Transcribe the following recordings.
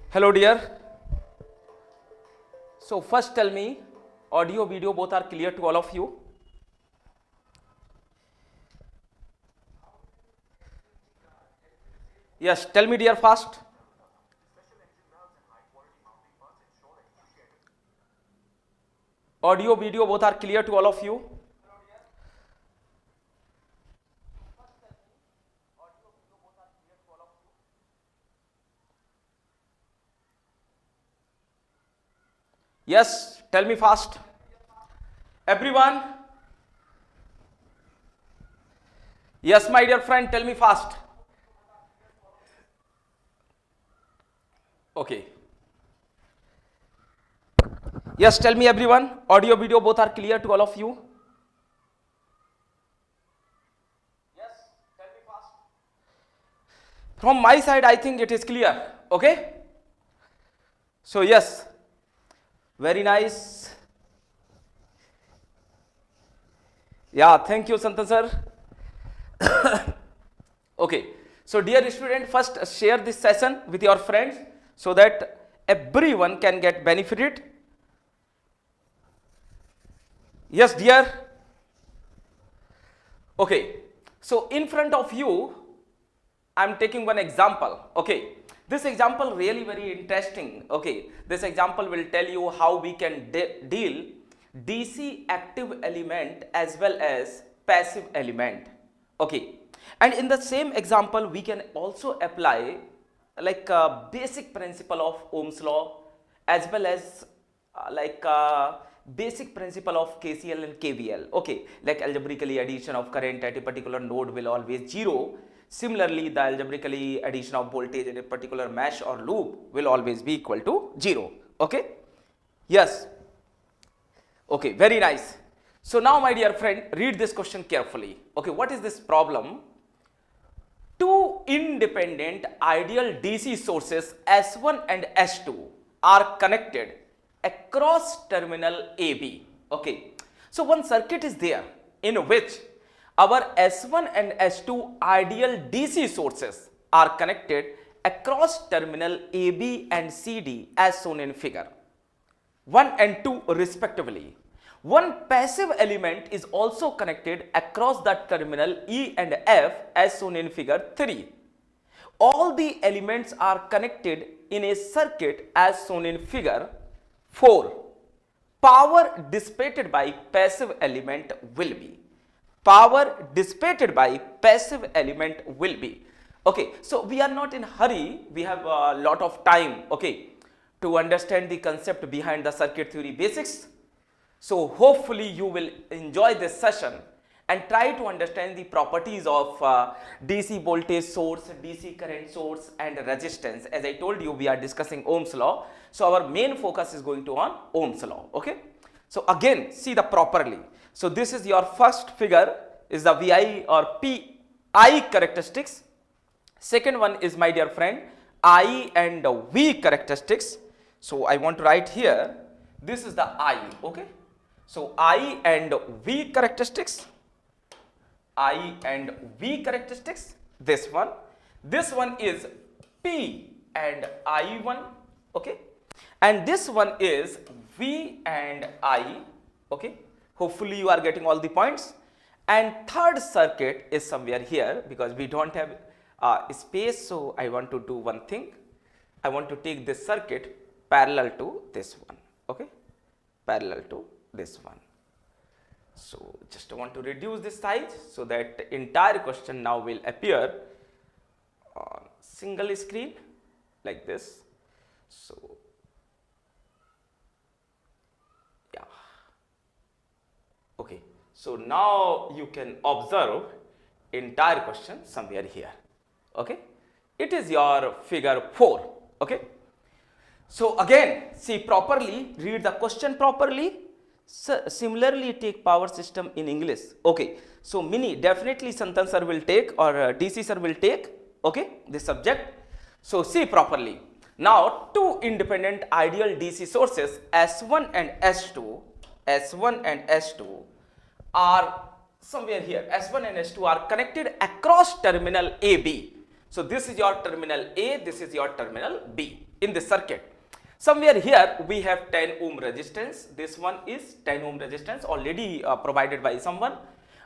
Hello dear. So first tell me, audio, video both are clear to all of you? Yes, tell me dear fast. Audio, video both are clear to all of you? Yes, tell me fast. Everyone? Yes, my dear friend, tell me fast. Okay. Yes, tell me everyone. Audio, video both are clear to all of you? Yes, tell me fast. From my side, I think it is clear. Okay? So, yes. Very nice. Yeah, thank you, Santan sir. Okay, so dear student, first share this session with your friends so that everyone can get benefited. Yes, dear. Okay, so in front of you, I am taking one example. Okay, this example really very interesting. Okay, this example will tell you how we can deal DC active element as well as passive element. Okay, and in the same example we can also apply like a basic principle of Ohm's law as well as basic principle of KCL and KVL. Okay, like algebraically addition of current at a particular node will always 0. Similarly, the algebraically addition of voltage in a particular mesh or loop will always be equal to 0. Okay, yes. Okay, very nice. So now my dear friend, read this question carefully. Okay, what is this problem? Two independent ideal DC sources S1 and S2 are connected across terminal AB. Okay, so one circuit is there in which our S1 and S2 ideal DC sources are connected across terminal AB and CD as shown in figure 1 and 2 respectively. One passive element is also connected across the terminal E and F as shown in figure 3. All the elements are connected in a circuit as shown in figure 4. Power dissipated by passive element will be. Power dissipated by passive element will be. Okay, so we are not in hurry. We have a lot of time, okay, to understand the concept behind the circuit theory basics. So hopefully you will enjoy this session and try to understand the properties of DC voltage source, DC current source and resistance. As I told you, we are discussing Ohm's law. So our main focus is going to on Ohm's law. Okay. So again, see the properly. So this is your first figure is the VI or PI characteristics. Second one is, my dear friend, I and V characteristics. So I want to write here, this is the I. Okay. So I and V characteristics. I and V characteristics, this one is P and I1, okay, and this one is V and I, okay. Hopefully you are getting all the points. And third circuit is somewhere here because we don't have space, so I want to do one thing. I want to take this circuit parallel to this one, okay, parallel to this one. So just want to reduce this size so that entire question now will appear on single screen like this. So yeah, okay. So now you can observe entire question somewhere here. Okay, it is your figure 4. Okay. So again, see properly, read the question properly. Similarly, take power system in English. Okay, so mini definitely Santan sir will take or DC sir will take, okay, this subject. So see properly. Now two independent ideal DC sources S1 and S2, S1 and S2 are somewhere here. S1 and S2 are connected across terminal AB. So this is your terminal A, this is your terminal B. in this circuit. Somewhere here we have 10 ohm resistance. This one is 10 ohm resistance already provided by someone,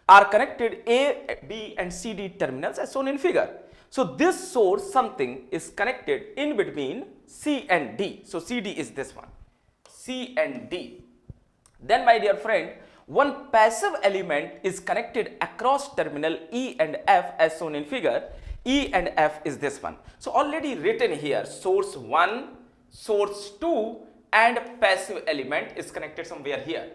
are connected A, B and CD terminals as shown in figure. So this source something is connected in between C and D. So CD is this one, C and D. Then my dear friend, one passive element is connected across terminal E and F as shown in figure. E and F is this one. So already written here, source 1, source 2 and passive element is connected somewhere here.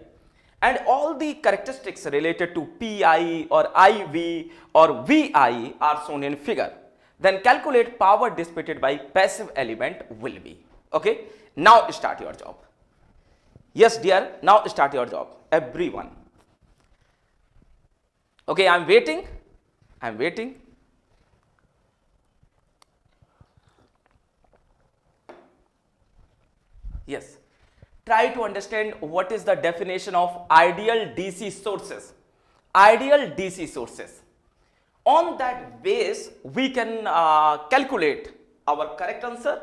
And all the characteristics related to PI or IV or VI are shown in figure. Then calculate power dissipated by passive element will be. Okay, now start your job. Yes dear, now start your job, everyone. Okay, I'm waiting. Yes, try to understand what is the definition of ideal DC sources. Ideal DC sources. On that base, we can calculate our correct answer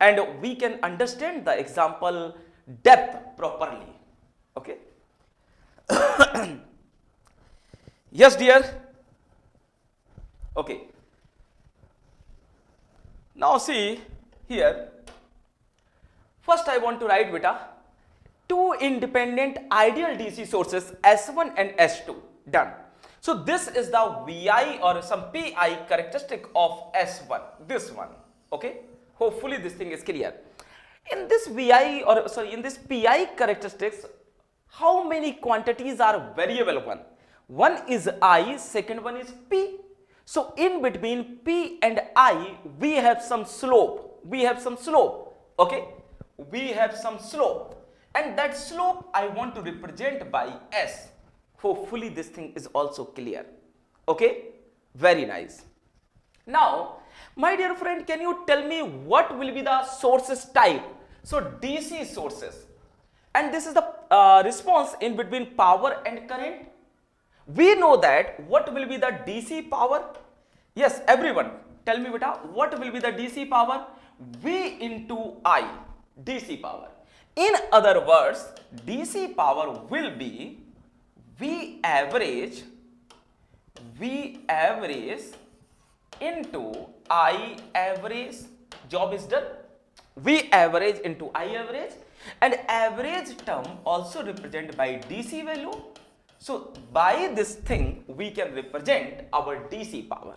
and we can understand the example depth properly. Okay. Yes, dear. Okay. Now see here. First, I want to write beta two independent ideal DC sources S1 and S2. Done. So this is the VI or some PI characteristic of S1. This one. Okay. Hopefully this thing is clear. In this VI or sorry, in this PI characteristics, how many quantities are variable one? One is I, second one is P. So in between P and I, we have some slope. Okay. We have some slope. And that slope I want to represent by S. Hopefully this thing is also clear. Okay. Very nice. Now, my dear friend, can you tell me what will be the sources type? So DC sources. And this is the response in between power and current. We know that what will be the DC power? Yes, everyone, tell me beta, what will be the DC power? V into I, DC power. In other words, DC power will be V average into I average. Job is done. V average into I average, and average term also represented by DC value. So by this thing we can represent our DC power.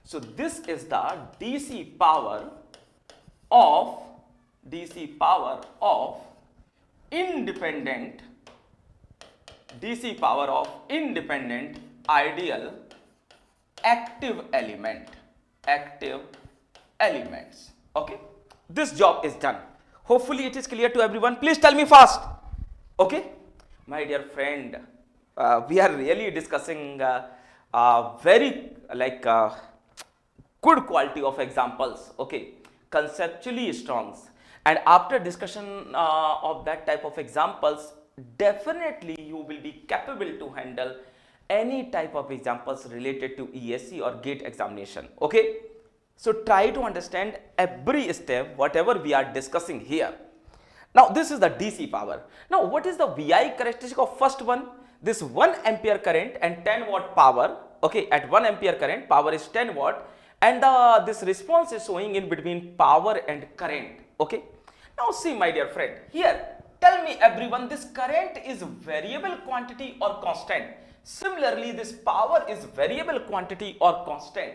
So this is the DC power of independent ideal active elements. Okay, this job is done. Hopefully it is clear to everyone. Please tell me fast. Okay, my dear friend, we are really discussing very good quality of examples. Okay, conceptually strong, and after discussion of that type of examples, definitely you will be capable to handle any type of examples related to ESE or GATE examination. Okay, so try to understand every step whatever we are discussing here. Now this is the DC power. Now what is the VI characteristic of first one? This 1 ampere current and 10 watt power. Okay, at 1 ampere current, power is 10 watt, and this response is showing in between power and current. Okay, now see my dear friend, here tell me everyone, this current is variable quantity or constant? Similarly, this power is variable quantity or constant.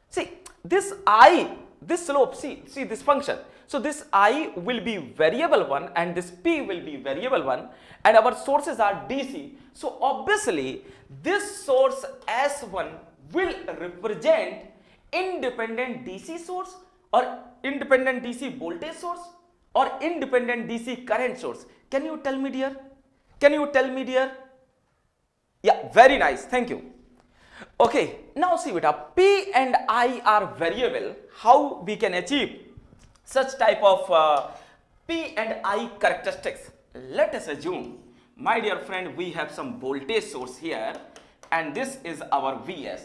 See this I, this slope, see this function. So this I will be variable one and this P will be variable one, and our sources are DC. So obviously this source S1 will represent independent DC source or independent DC voltage source or independent DC current source. Can you tell me dear? Yeah, very nice, thank you. Okay, now see beta, P and I are variable. How we can achieve such type of P and I characteristics? Let us assume, my dear friend, we have some voltage source here and this is our Vs.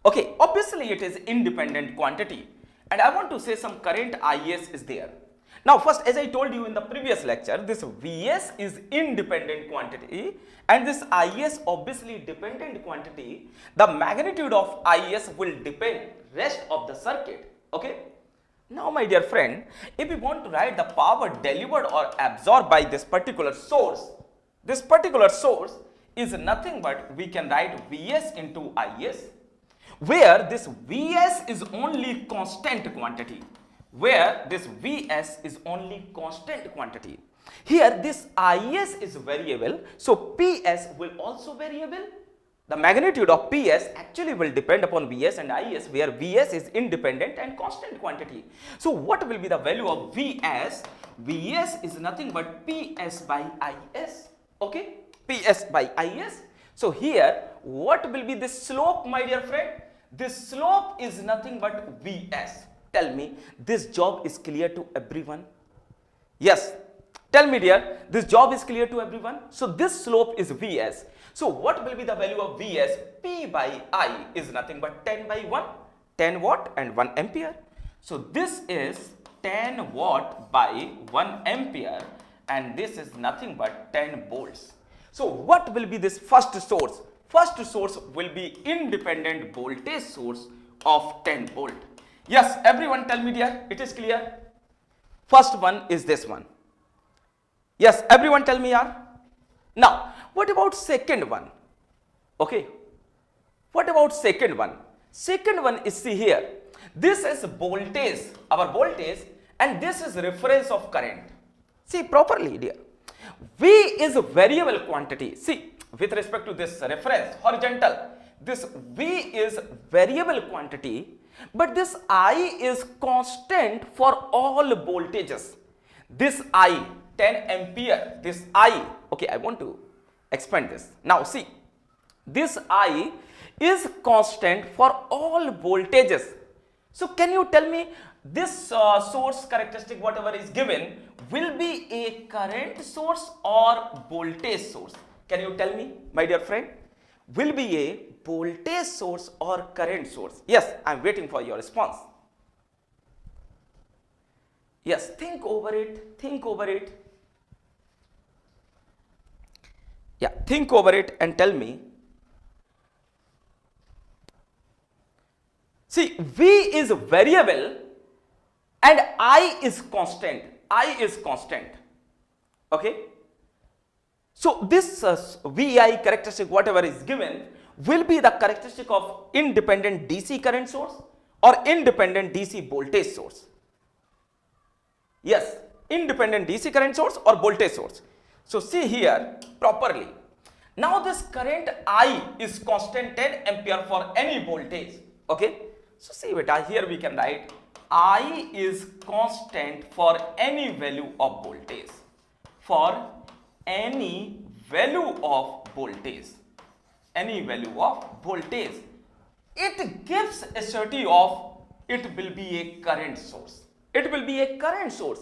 Okay, obviously it is independent quantity, and I want to say some current Is is there. Now first, as I told you in the previous lecture, this Vs is independent quantity and this Is obviously dependent quantity. The magnitude of Is will depend rest of the circuit. Okay. Now my dear friend, if we want to write the power delivered or absorbed by this particular source is nothing but we can write Vs into Is, where this Vs is only constant quantity. Here this Is is variable, so Ps will also variable. The magnitude of Ps actually will depend upon Vs and Is, where Vs is independent and constant quantity. So what will be the value of Vs? Vs is nothing but Ps by Is. Okay, Ps by Is. So here what will be this slope, my dear friend? This slope is nothing but Vs. Tell me, this job is clear to everyone? Yes. Tell me dear, this job is clear to everyone? So this slope is Vs. So what will be the value of Vs? P by I is nothing but 10 by 1. 10 watt and 1 ampere. So this is 10 watt by 1 ampere and this is nothing but 10 volts. So what will be this first source? First source will be independent voltage source of 10 volt. Yes, everyone tell me dear, it is clear? First one is this one. Yes, everyone tell me yaar. Now, what about second one? Okay. What about second one? Second one is, see here, this is voltage, our voltage, and this is reference of current. See properly dear. V is a variable quantity. See, with respect to this reference, horizontal, this V is variable quantity, but this I is constant for all voltages. This I, 10 ampere, this I, okay, I want to expand this. Now see, this I is constant for all voltages. So can you tell me this source characteristic whatever is given will be a current source or voltage source? Can you tell me, my dear friend? Will be a voltage source or current source? Yes, I am waiting for your response. Yes, think over it, think over it. Yeah, think over it and tell me. See, V is variable and I is constant. I is constant. Okay. So this VI characteristic whatever is given will be the characteristic of independent DC current source or independent DC voltage source. Yes, independent DC current source or voltage source. So see here properly. Now this current I is constant 10 ampere for any voltage. Okay. So see beta, here we can write I is constant for any value of voltage. For any value of voltage. Any value of voltage. It gives a certainty of it will be a current source. It will be a current source.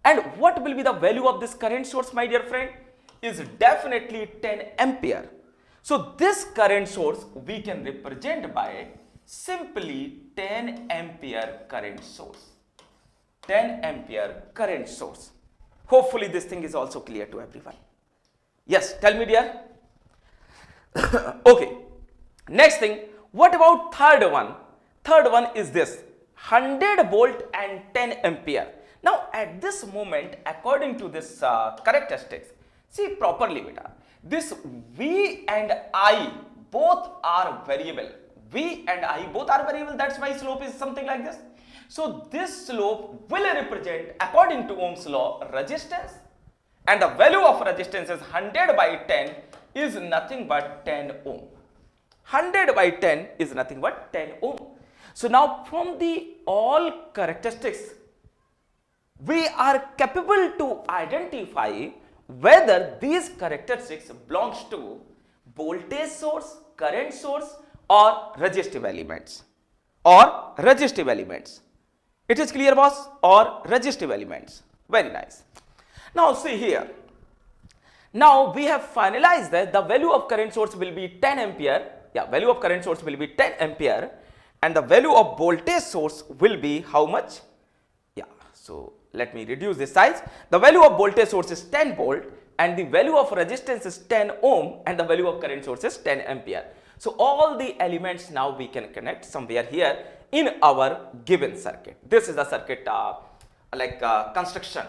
And what will be the value of this current source, my dear friend? Is definitely 10 ampere. So this current source we can represent by simply 10 ampere current source. 10 ampere current source. Hopefully this thing is also clear to everyone. Yes, tell me dear. Okay. Next thing, what about third one? Third one is this 100 volt and 10 ampere. Now at this moment, according to this characteristics, see properly beta, this V and I both are variable. V and I both are variable, that's why slope is something like this. So this slope will represent, according to Ohm's law, resistance, and the value of resistance is 100 by 10 is nothing but 10 ohm. 100 by 10 is nothing but 10 ohm. So now from the all characteristics, we are capable to identify whether these characteristics belongs to voltage source, current source or resistive elements. Or resistive elements. It is clear boss? Or resistive elements. Very nice. Now see here. Now we have finalized that the value of current source will be 10 ampere. Yeah, value of current source will be 10 ampere and the value of voltage source will be how much? Yeah, so let me reduce this size. The value of voltage source is 10 volt and the value of resistance is 10 ohm and the value of current source is 10 ampere. So all the elements now we can connect somewhere here in our given circuit. This is the circuit construction.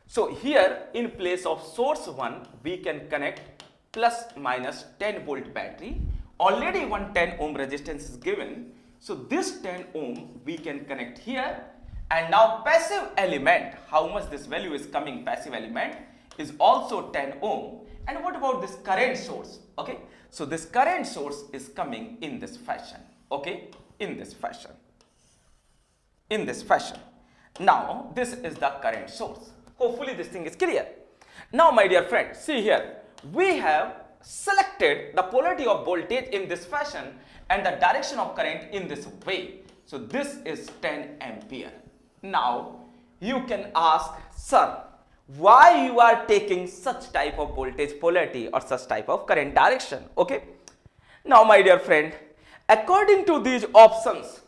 So here in place of source 1 we can connect plus minus 10 volt battery. Already one 10 ohm resistance is given. So this 10 ohm we can connect here, and now passive element, how much this value is coming, passive element is also 10 ohm. And what about this current source? Okay, so this current source is coming in this fashion, okay, in this fashion. Now this is the current source. Hopefully this thing is clear. Now my dear friend, see here, we have selected the polarity of voltage in this fashion and the direction of current in this way. So this is 10 ampere. Now you can ask, sir, why you are taking such type of voltage polarity or such type of current direction? Okay. Now my dear friend, according to these options,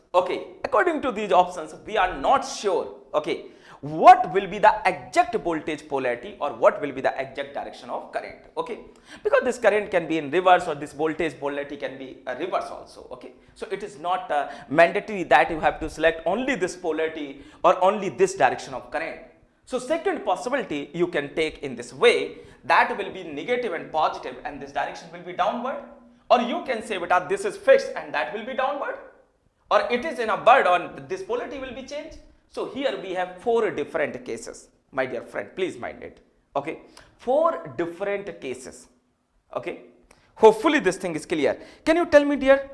we are not sure, okay, what will be the exact voltage polarity or what will be the exact direction of current, okay, because this current can be in reverse or this voltage polarity can be a reverse also, okay. So it is not mandatory that you have to select only this polarity or only this direction of current. So second possibility you can take in this way, that will be negative and positive and this direction will be downward, or you can say beta this is fixed and that will be downward, or it is in a bird or this polarity will be changed. So here we have 4 different cases, my dear friend, please mind it, okay, 4 different cases, okay. Hopefully this thing is clear. Can you tell me, dear,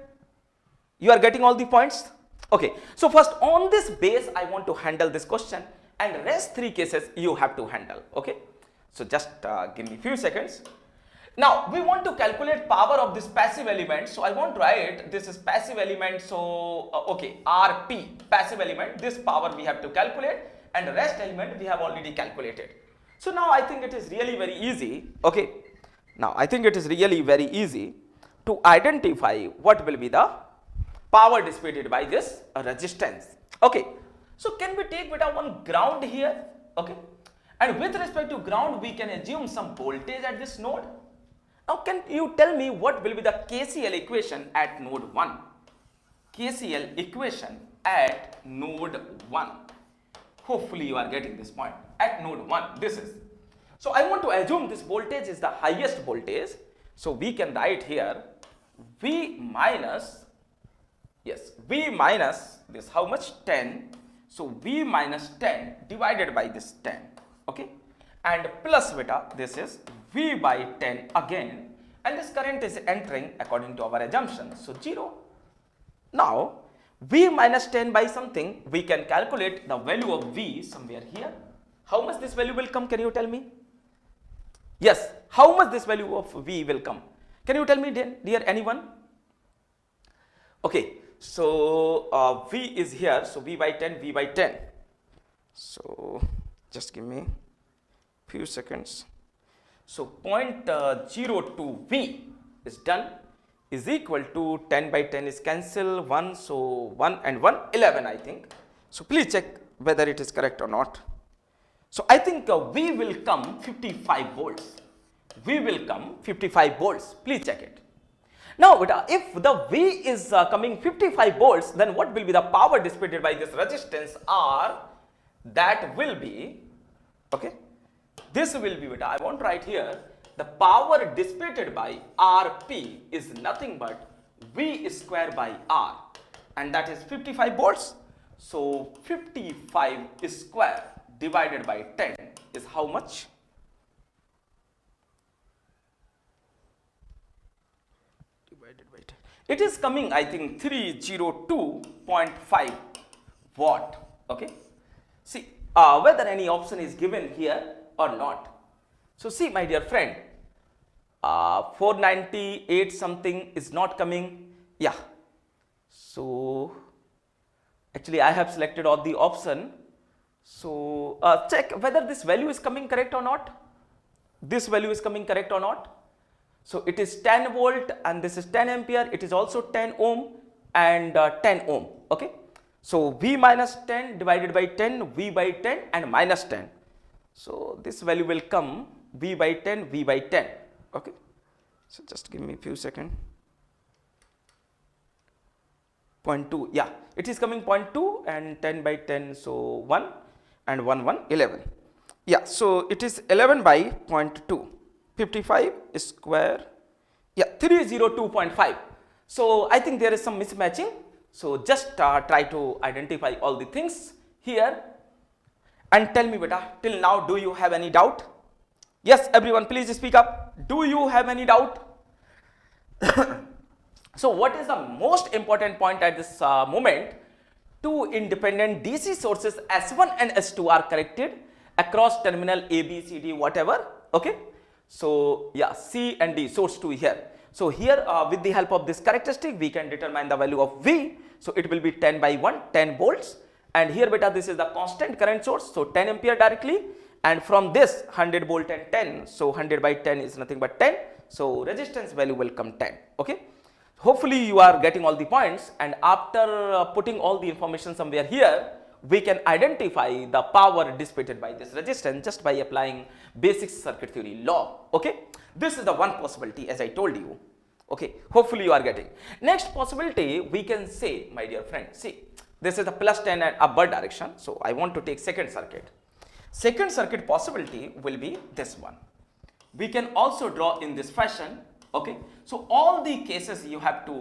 you are getting all the points? Okay, so first on this base I want to handle this question and rest 3 cases you have to handle, okay. So just give me few seconds. Now we want to calculate power of this passive element. So I want to write this is passive element. So okay, RP passive element, this power we have to calculate and rest element we have already calculated. So now I think it is really very easy, okay. Now I think it is really very easy to identify what will be the power dissipated by this resistance, okay. So can we take beta one ground here, okay, and with respect to ground we can assume some voltage at this node. Now can you tell me what will be the KCL equation at node 1? KCL equation at node 1. Hopefully you are getting this point. At node 1, this is. So I want to assume this voltage is the highest voltage. So we can write here V minus, yes, V minus this how much? 10. So V minus 10 divided by this 10, okay, and plus beta this is V by 10 again, and this current is entering according to our assumption, so 0. Now V minus 10 by something, we can calculate the value of V somewhere here. How much this value will come, can you tell me? Yes, how much this value of V will come? Can you tell me, dear anyone? Okay, so V is here, so V by 10, V by 10. So just give me few seconds. So 0.02 V is done is equal to 10 by 10 is cancel 1, so 1 and 1 11 I think. So please check whether it is correct or not. So I think V will come 55 volts. V will come 55 volts. Please check it. Now if the V is coming 55 volts, then what will be the power dissipated by this resistance R? That will be, okay, this will be beta, I want to write here, the power dissipated by RP is nothing but V square by R, and that is 55 volts. So 55 square divided by 10 is how much? Divided by 10. It is coming, I think, 302.5 watt, okay. See whether any option is given here or not. So see my dear friend, 498 something is not coming, yeah. So actually I have selected all the option. So check whether this value is coming correct or not. This value is coming correct or not. So it is 10 volt and this is 10 ampere. It is also 10 ohm and 10 ohm, okay. So V minus 10 divided by 10, V by 10 and minus 10. So this value will come V by 10, V by 10. Okay. So just give me a few seconds. 0.2, yeah, it is coming 0.2 and 10 by 10, so 1 and 1, 1, 11. Yeah, so it is 11 by 0.2, 55 square, yeah, 302.5. So I think there is some mismatching. So just try to identify all the things here and tell me, beta, till now do you have any doubt? Yes, everyone, please speak up. Do you have any doubt? So what is the most important point at this moment? Two independent DC sources S1 and S2 are connected across terminal A, B, C, D, whatever. Okay. So yeah, C and D, source 2 here. So here with the help of this characteristic, we can determine the value of V. So it will be 10 by 1, 10 volts. And here beta, this is the constant current source. So 10 ampere directly. And from this 100 volt and 10. So 100 by 10 is nothing but 10. So resistance value will come 10. Okay. Hopefully you are getting all the points, and after putting all the information somewhere here, we can identify the power dissipated by this resistance just by applying basic circuit theory law. Okay. This is the one possibility, as I told you. Okay. Hopefully you are getting. Next possibility, we can say, my dear friend, see, this is the plus 10 and upward direction. So I want to take second circuit. Second circuit possibility will be this one. We can also draw in this fashion. Okay, so all the cases you have to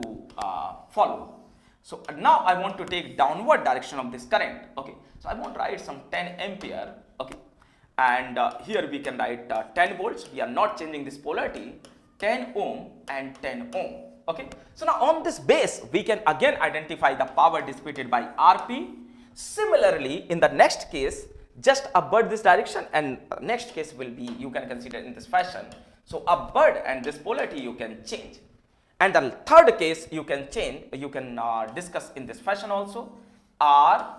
follow. So now I want to take downward direction of this current. Okay, so I want to write some 10 ampere. Okay, and here we can write 10 volts. We are not changing this polarity. 10 ohm and 10 ohm. Okay, so now on this base we can again identify the power dissipated by RP. Similarly, in the next case, just upward this direction, and next case will be, you can consider in this fashion. So upward and this polarity you can change, and the third case you can change, you can discuss in this fashion also. R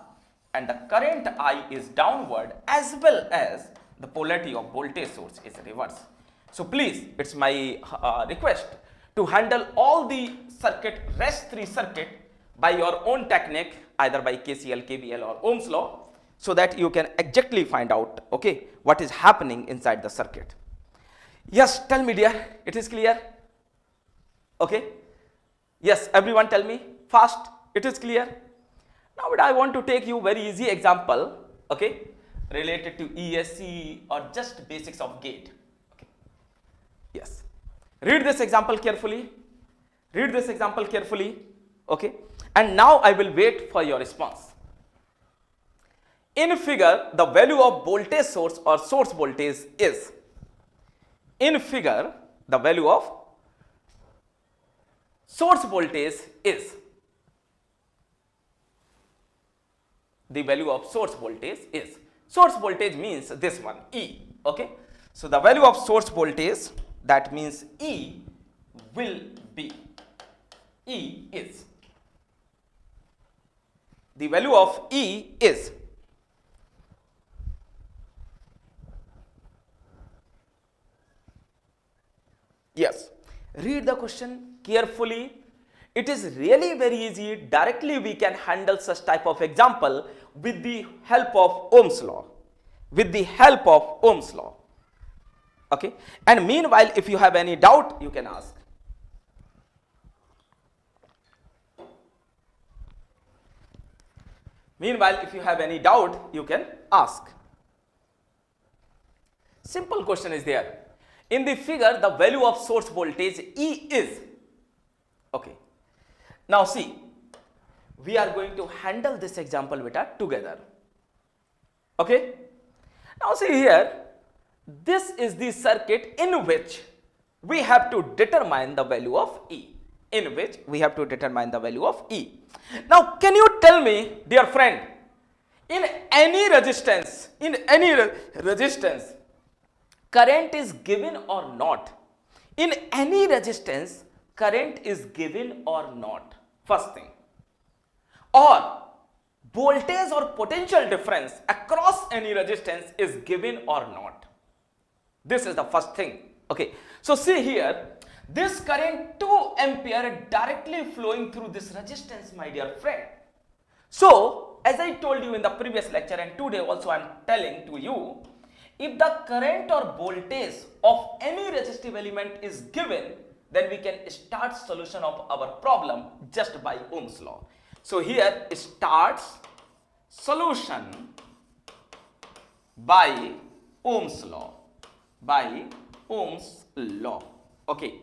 and the current I is downward, as well as the polarity of voltage source is reverse. So please, it's my request to handle all the circuit, rest 3 circuit by your own technique, either by KCL, KVL or Ohm's law, so that you can exactly find out, okay, what is happening inside the circuit. Yes, tell me dear, it is clear? Okay. Yes, everyone tell me fast, it is clear? Now but I want to take you very easy example, okay, related to ESE or just basics of gate. Okay. Yes. Read this example carefully. Read this example carefully. Okay. And now I will wait for your response. In figure, the value of voltage source or source voltage is. In figure, the value of source voltage is. The value of source voltage is. Source voltage means this one, E. Okay. So the value of source voltage, that means E will be. E is. The value of E is. Yes, read the question carefully. It is really very easy. Directly we can handle such type of example with the help of Ohm's law. With the help of Ohm's law. Okay. And meanwhile, if you have any doubt, you can ask. Meanwhile, if you have any doubt, you can ask. Simple question is there. In the figure, the value of source voltage E is. Okay. Now see, we are going to handle this example beta together. Okay. Now see here, this is the circuit in which we have to determine the value of E. In which we have to determine the value of E. Now can you tell me, dear friend, in any resistance, current is given or not? In any resistance, current is given or not? First thing. Or voltage or potential difference across any resistance is given or not? This is the first thing. Okay. So see here, this current 2 ampere directly flowing through this resistance, my dear friend. So, as I told you in the previous lecture and today also I am telling to you, if the current or voltage of any resistive element is given, then we can start solution of our problem just by Ohm's law. So, here starts solution by Ohm's law, by Ohm's law. Okay,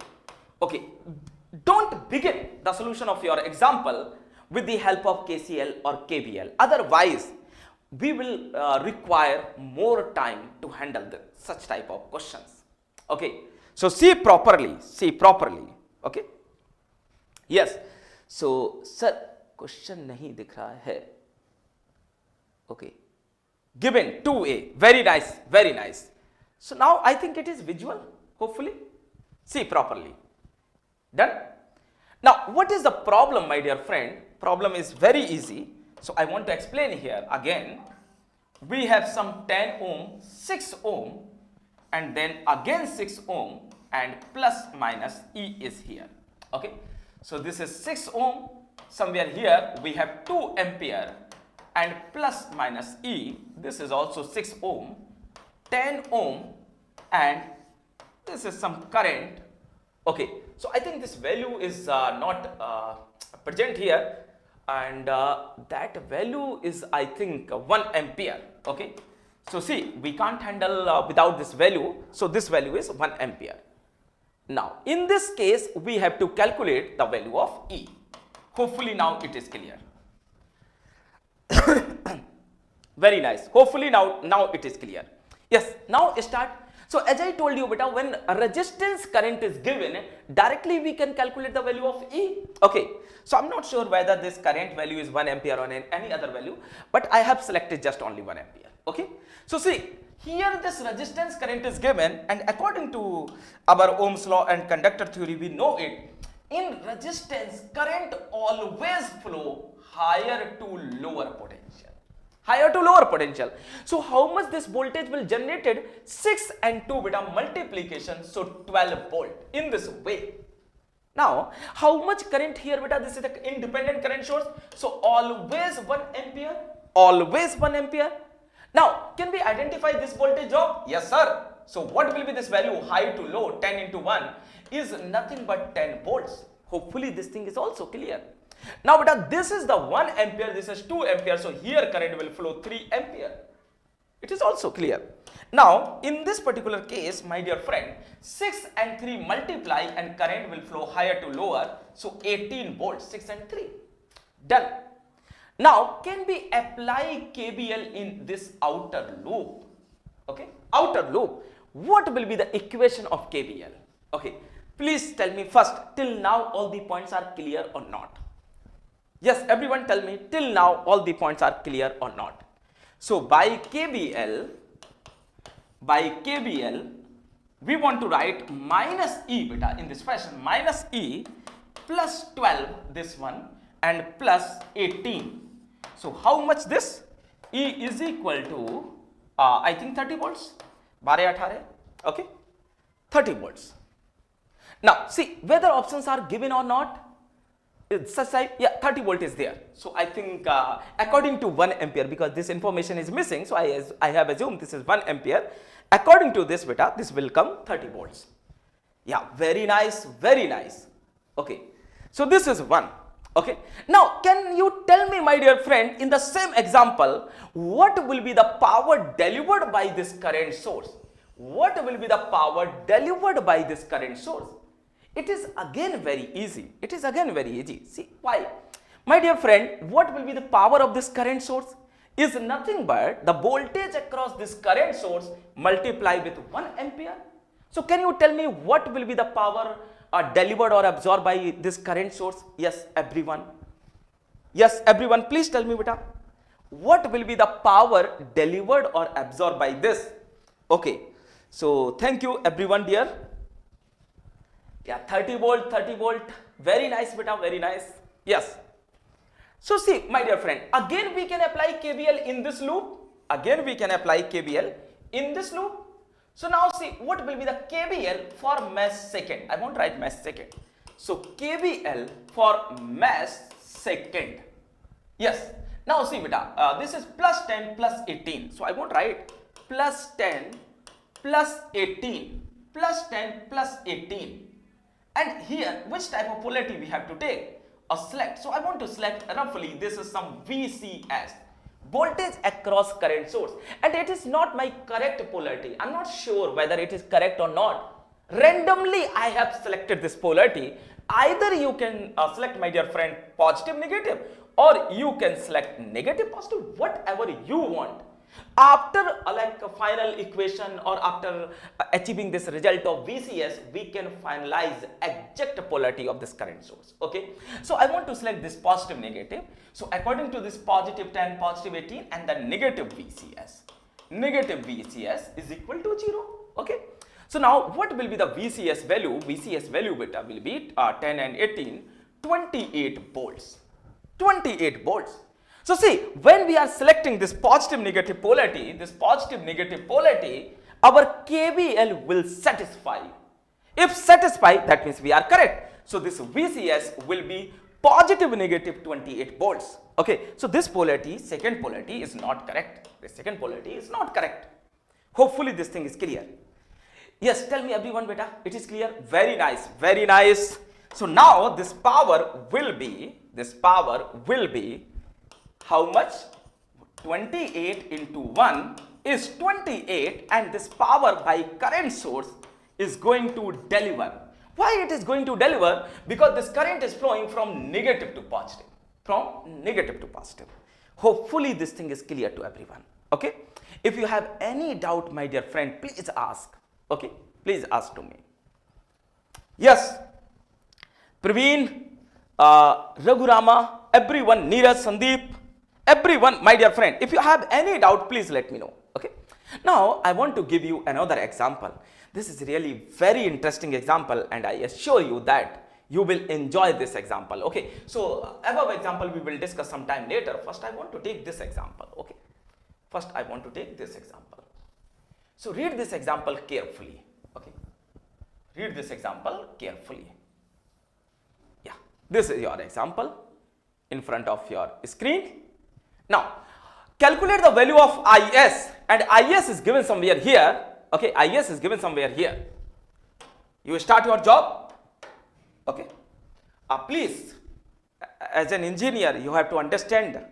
don't begin the solution of your example with the help of KCL or KVL. Otherwise, we will require more time to handle such type of questions. Okay, so see properly. Okay, yes. So, sir, question nahi dikh raha hai. Okay, given 2A, very nice. So now I think it is visual, hopefully. See properly. Done? Now, what is the problem, my dear friend? Problem is very easy. So I want to explain here again. We have some 10 ohm, 6 ohm, and then again 6 ohm, and plus minus E is here. Okay. So this is 6 ohm. Somewhere here we have 2 ampere and plus minus E. This is also 6 ohm, 10 ohm, and this is some current. Okay, so I think this value is not present here, and that value is, I think, 1 ampere. Okay, so see, we can't handle without this value, so this value is 1 ampere. Now, in this case, we have to calculate the value of E. Hopefully now it is clear. Very nice. Hopefully now it is clear. Yes, now start. So as I told you, beta, when a resistance current is given, directly we can calculate the value of E. Okay, so I'm not sure whether this current value is 1 ampere or any other value, but I have selected just only 1 ampere. Okay, so see, here this resistance current is given, and according to our Ohm's law and conductor theory, we know it. In resistance, current always flow higher to lower potential. Higher to lower potential. So how much this voltage will generated? 6 and 2 beta multiplication, so 12 volt in this way. Now, how much current here beta? This is the independent current source. So always 1 ampere. Always 1 ampere. Now, can we identify this voltage drop? Yes, sir. So what will be this value? High to low, 10 into 1 is nothing but 10 volts. Hopefully this thing is also clear. Now, beta, this is the 1 ampere, this is 2 ampere, so here current will flow 3 ampere. It is also clear. Now, in this particular case, my dear friend, 6 and 3 multiply and current will flow higher to lower, so 18 volts, 6 and 3. Done. Now, can we apply KVL in this outer loop? Okay, outer loop. What will be the equation of KVL? Okay, please tell me first, till now all the points are clear or not? Yes, everyone tell me, till now all the points are clear or not? So by KVL, we want to write minus E beta in this fashion, minus E plus 12 this one and plus 18. So how much this? E is equal to I think 30 volts. 12, 18, okay, 30 volts. Now see whether options are given or not. It's such type, yeah, 30 volt is there. So I think according to 1 ampere, because this information is missing, so I have assumed this is 1 ampere. According to this beta, this will come 30 volts. Yeah, very nice, very nice. Okay, so this is 1. Okay, now can you tell me, my dear friend, in the same example, what will be the power delivered by this current source? What will be the power delivered by this current source? It is again very easy. It is again very easy. See why? My dear friend, what will be the power of this current source? Is nothing but the voltage across this current source multiplied with 1 ampere. So can you tell me what will be the power delivered or absorbed by this current source? Yes, everyone. Yes, everyone. Please tell me, beta. What will be the power delivered or absorbed by this? Okay. So thank you, everyone, dear. Yeah, 30 volt, 30 volt. Very nice, beta, very nice. Yes. So see, my dear friend, again we can apply KVL in this loop. Again we can apply KVL in this loop. So now see, what will be the KVL for mesh second? I won't write mesh second. So KVL for mesh second. Yes. Now see beta, this is plus 10 plus 18. So I won't write plus 10 plus 18 plus 10 plus 18. And here, which type of polarity we have to take? A select. So I want to select roughly, this is some VCS, voltage across current source. And it is not my correct polarity. I'm not sure whether it is correct or not. Randomly, I have selected this polarity. Either you can select, my dear friend, positive, negative, or you can select negative, positive, whatever you want. After like a final equation or after achieving this result of VCS, we can finalize exact polarity of this current source. Okay, so I want to select this positive, negative. So according to this positive 10, positive 18, and the negative VCS is equal to 0. Okay, so now what will be the VCS value? VCS value beta will be 10 and 18, 28 volts. 28 volts. So see, when we are selecting this positive negative polarity, our KVL will satisfy. If satisfy, that means we are correct. So this VCS will be positive negative 28 volts. Okay, so this polarity, second polarity is not correct. The second polarity is not correct. Hopefully this thing is clear. Yes, tell me everyone beta, it is clear? Very nice, very nice. So now this power will be how much? 28 into 1 is 28, and this power by current source is going to deliver. Why it is going to deliver? Because this current is flowing from negative to positive. Hopefully this thing is clear to everyone. Okay. If you have any doubt, my dear friend, please ask. Okay. Please ask to me. Yes. Praveen, Raghurama, everyone, Neeraj, Sandeep, everyone, my dear friend, if you have any doubt, please let me know. Okay. Now, I want to give you another example. This is really very interesting example, and I assure you that you will enjoy this example. Okay. So, above example we will discuss sometime later. First, I want to take this example. Okay. First, I want to take this example. So, read this example carefully. Okay. Read this example carefully. Yeah. This is your example in front of your screen. Now, calculate the value of IS, and IS is given somewhere here. Okay, IS is given somewhere here. You start your job. Okay. Please, as an engineer, you have to understand,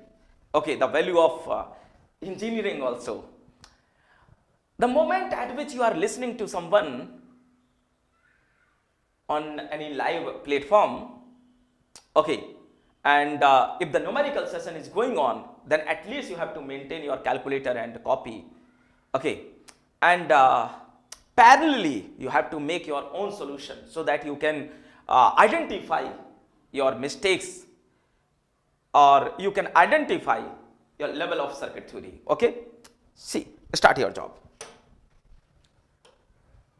okay, the value of engineering also. The moment at which you are listening to someone on any live platform, okay, and if the numerical session is going on, then at least you have to maintain your calculator and copy. Okay, and parallelly you have to make your own solution so that you can identify your mistakes, or you can identify your level of circuit theory. Okay, see, start your job.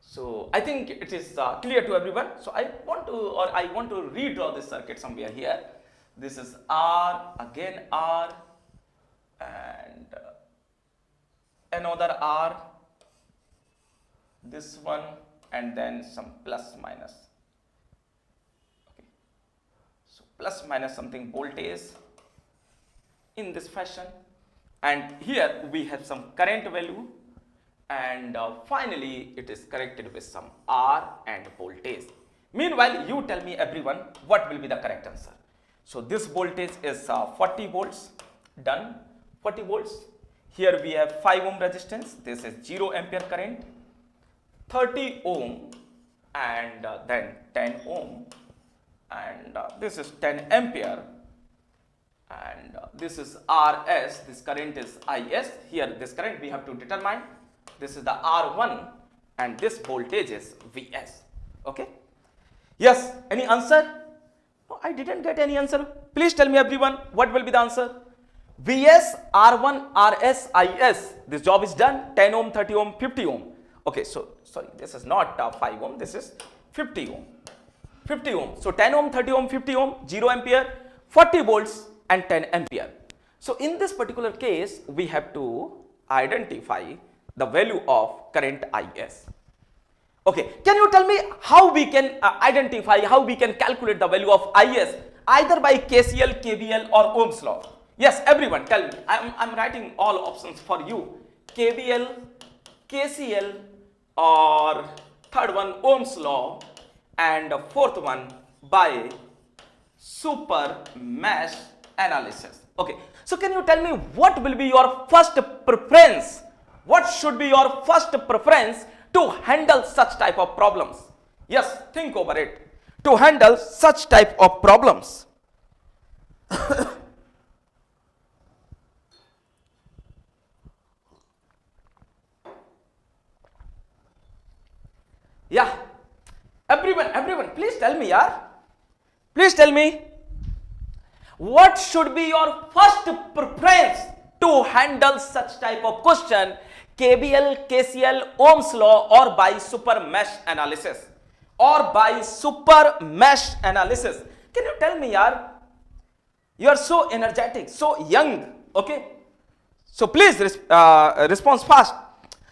So I think it is clear to everyone. So I want to redraw this circuit somewhere here. This is R, again R, and another R, this one, and then some plus minus. Okay. So plus minus something voltage in this fashion, and here we have some current value, and finally it is corrected with some R and voltage. Meanwhile, you tell me everyone what will be the correct answer. So this voltage is 40 volts, done, 40 volts. Here we have 5 ohm resistance, this is 0 ampere current, 30 ohm, and then 10 ohm, and this is 10 ampere, and this is RS, this current is IS. Here this current we have to determine, this is the R1, and this voltage is VS. Okay. Yes, any answer? No, I didn't get any answer. Please tell me everyone, what will be the answer? VS, R1, RS, IS. This job is done. 10 ohm, 30 ohm, 50 ohm. Okay, so sorry, this is not 5 ohm, this is 50 ohm. 50 ohm. So 10 ohm, 30 ohm, 50 ohm, 0 ampere, 40 volts, and 10 ampere. So in this particular case, we have to identify the value of current IS. Okay, can you tell me how we can identify, how we can calculate the value of IS, either by KCL, KVL, or Ohm's law? Yes, everyone tell me. I'm writing all options for you. KVL, KCL, or third one Ohm's law, and fourth one by super mesh analysis. Okay, so can you tell me what will be your first preference? What should be your first preference to handle such type of problems? Yes, think over it. To handle such type of problems. Yeah, everyone, please tell me, yeah. Please tell me, what should be your first preference to handle such type of question? KVL, KCL, Ohm's law, or by super mesh analysis? Or by super mesh analysis? Can you tell me, yaar? You are so energetic, so young, okay? So please respond fast.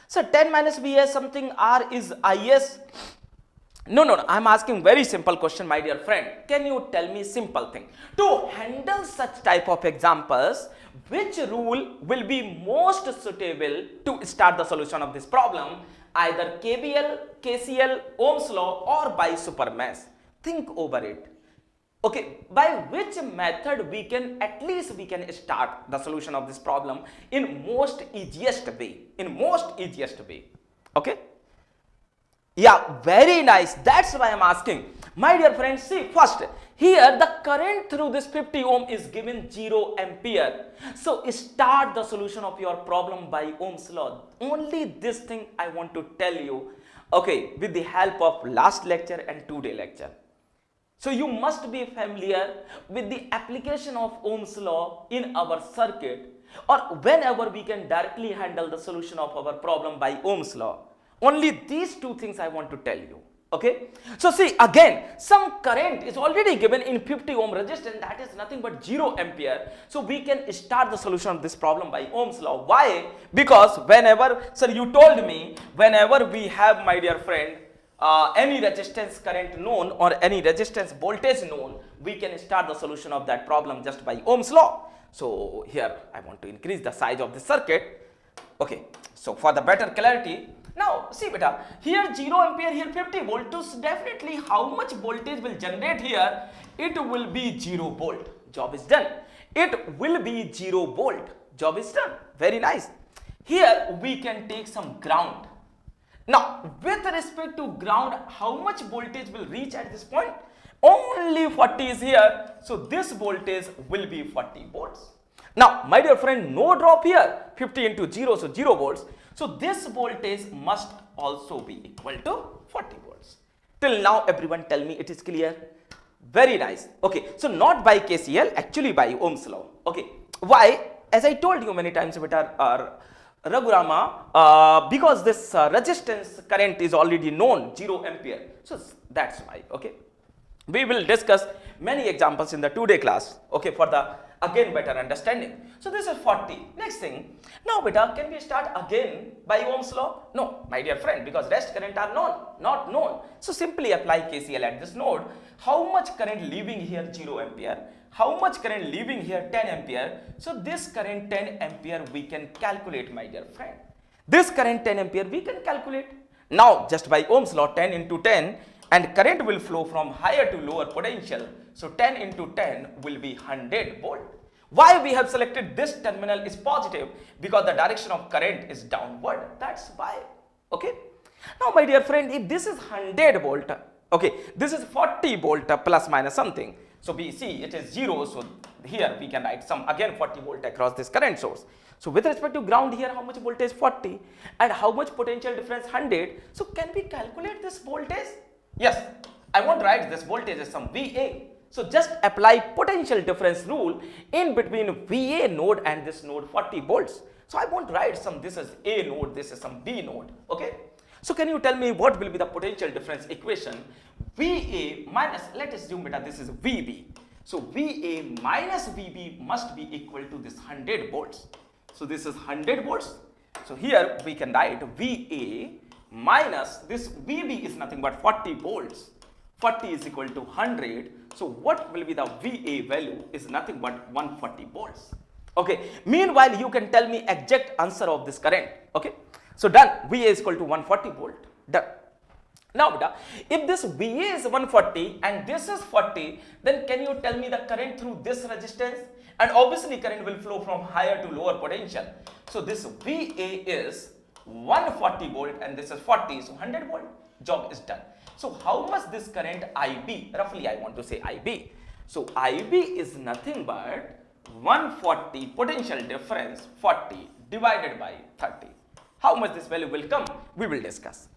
So 10 minus B is something, R is IS. No, I'm asking very simple question, my dear friend. Can you tell me simple thing? To handle such type of examples, which rule will be most suitable to start the solution of this problem? Either KVL, KCL, Ohm's law, or by super mesh. Think over it. Okay, by which method we can start the solution of this problem in most easiest way. Okay. Yeah, very nice. That's why I'm asking. My dear friends, see first, here the current through this 50 ohm is given 0 ampere. So start the solution of your problem by Ohm's law. Only this thing I want to tell you, okay, with the help of last lecture and today lecture. So you must be familiar with the application of Ohm's law in our circuit, or whenever we can directly handle the solution of our problem by Ohm's law. Only these two things I want to tell you. Okay. So see again, some current is already given in 50 ohm resistance, that is nothing but 0 ampere. So we can start the solution of this problem by Ohm's law. Why? Because whenever, sir, you told me, whenever we have, my dear friend, any resistance current known or any resistance voltage known, we can start the solution of that problem just by Ohm's law. So here I want to increase the size of the circuit. Okay, so for the better clarity, now see beta, here 0 ampere, here 50 volt, so definitely how much voltage will generate here? It will be 0 volt. Job is done. It will be 0 volt. Job is done. Very nice. Here we can take some ground. Now, with respect to ground, how much voltage will reach at this point? Only 40 is here. So this voltage will be 40 volts. Now, my dear friend, no drop here. 50 into 0, so 0 volts. So this voltage must also be equal to 40 volts. Till now, everyone tell me it is clear. Very nice. Okay, so not by KCL, actually by Ohm's law. Okay, why? As I told you many times, Raghurama, because this resistance current is already known, 0 ampere. So that's why. Okay, we will discuss many examples in the today class. Okay, for the again better understanding. So this is 40. Next thing, now beta, can we start again by Ohm's law? No, my dear friend, because rest current are not known. So simply apply KCL at this node. How much current leaving here? 0 ampere. How much current leaving here? 10 ampere. So this current 10 ampere we can calculate, my dear friend. This current 10 ampere we can calculate. Now just by Ohm's law, 10 into 10, and current will flow from higher to lower potential. So 10 into 10 will be 100 volt. Why we have selected this terminal is positive? Because the direction of current is downward. That's why. Okay. Now my dear friend, if this is 100 volt, okay, this is 40 volt plus minus something. So we see it is 0. So here we can write some again 40 volt across this current source. So with respect to ground here, how much voltage? 40, and how much potential difference? 100. So can we calculate this voltage? Yes, I won't write this voltage as some VA. So just apply potential difference rule in between VA node and this node 40 volts. So I won't write some, this is A node, this is some B node. Okay. So can you tell me what will be the potential difference equation? VA minus, let us assume beta, this is VB. So VA minus VB must be equal to this 100 volts. So this is 100 volts. So here we can write VA minus this VB is nothing but 40 volts. 40 is equal to 100. So what will be the VA value is nothing but 140 volts. Okay, meanwhile you can tell me exact answer of this current. Okay, so done. VA is equal to 140 volt. Done. Now beta, if this VA is 140 and this is 40, then can you tell me the current through this resistance? And obviously current will flow from higher to lower potential. So this VA is 140 volt and this is 40, so 100 volt. Job is done. So how much this current IB? Roughly I want to say IB. So IB is nothing but 140 potential difference 40 divided by 30. How much this value will come? We will discuss.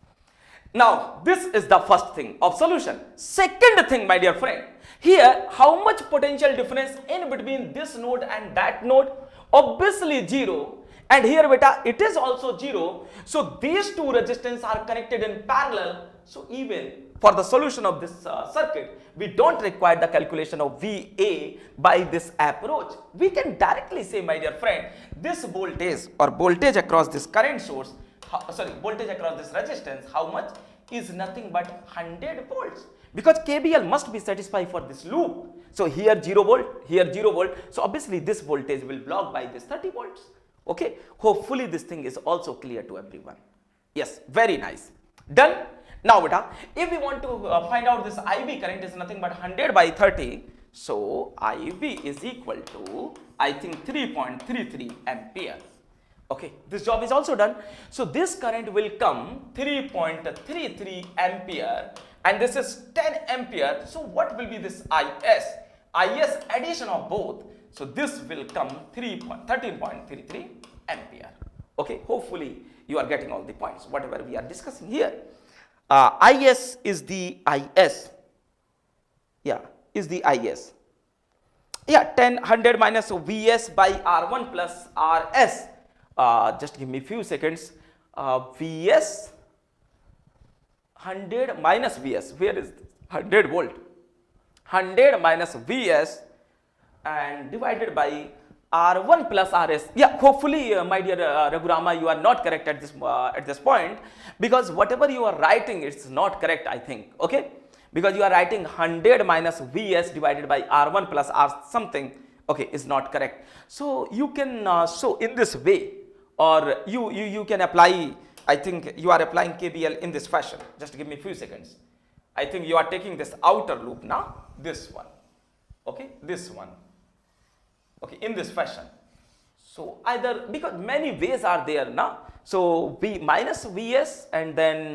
Now, this is the first thing of solution. Second thing, my dear friend, here how much potential difference in between this node and that node? Obviously 0, and here beta it is also 0. So these two resistors are connected in parallel. So even for the solution of this circuit, we don't require the calculation of VA by this approach. We can directly say, my dear friend, this voltage or voltage across this current source, voltage across this resistance, how much is nothing but 100 volts, because KVL must be satisfied for this loop. So here 0 volt, here 0 volt. So obviously this voltage will block by this 30 volts. Okay, hopefully this thing is also clear to everyone. Yes, very nice. Done. Now beta, if we want to find out this IB current is nothing but 100 by 30, so IB is equal to, I think, 3.33 ampere. Okay, this job is also done. So this current will come 3.33 ampere and this is 10 ampere. So what will be this IS? IS addition of both. So this will come 13.33 ampere. Okay, hopefully you are getting all the points, whatever we are discussing here. IS is the IS. Yeah, is the IS. Yeah, 100 minus Vs by R1 plus Rs. Just give me few seconds. Vs 100 minus Vs. Where is this? 100 volt. 100 minus Vs and divided by R1 plus Rs. Yeah, hopefully, my dear Raghurama, you are not correct at this point, because whatever you are writing, it's not correct, I think. Okay, because you are writing 100 minus Vs divided by R1 plus R something. Okay, is not correct. So you can so in this way, or you can apply. I think you are applying KVL in this fashion. Just give me a few seconds. I think you are taking this outer loop now. This one. Okay, this one. Okay, in this fashion. So either, because many ways are there now. So V minus Vs and then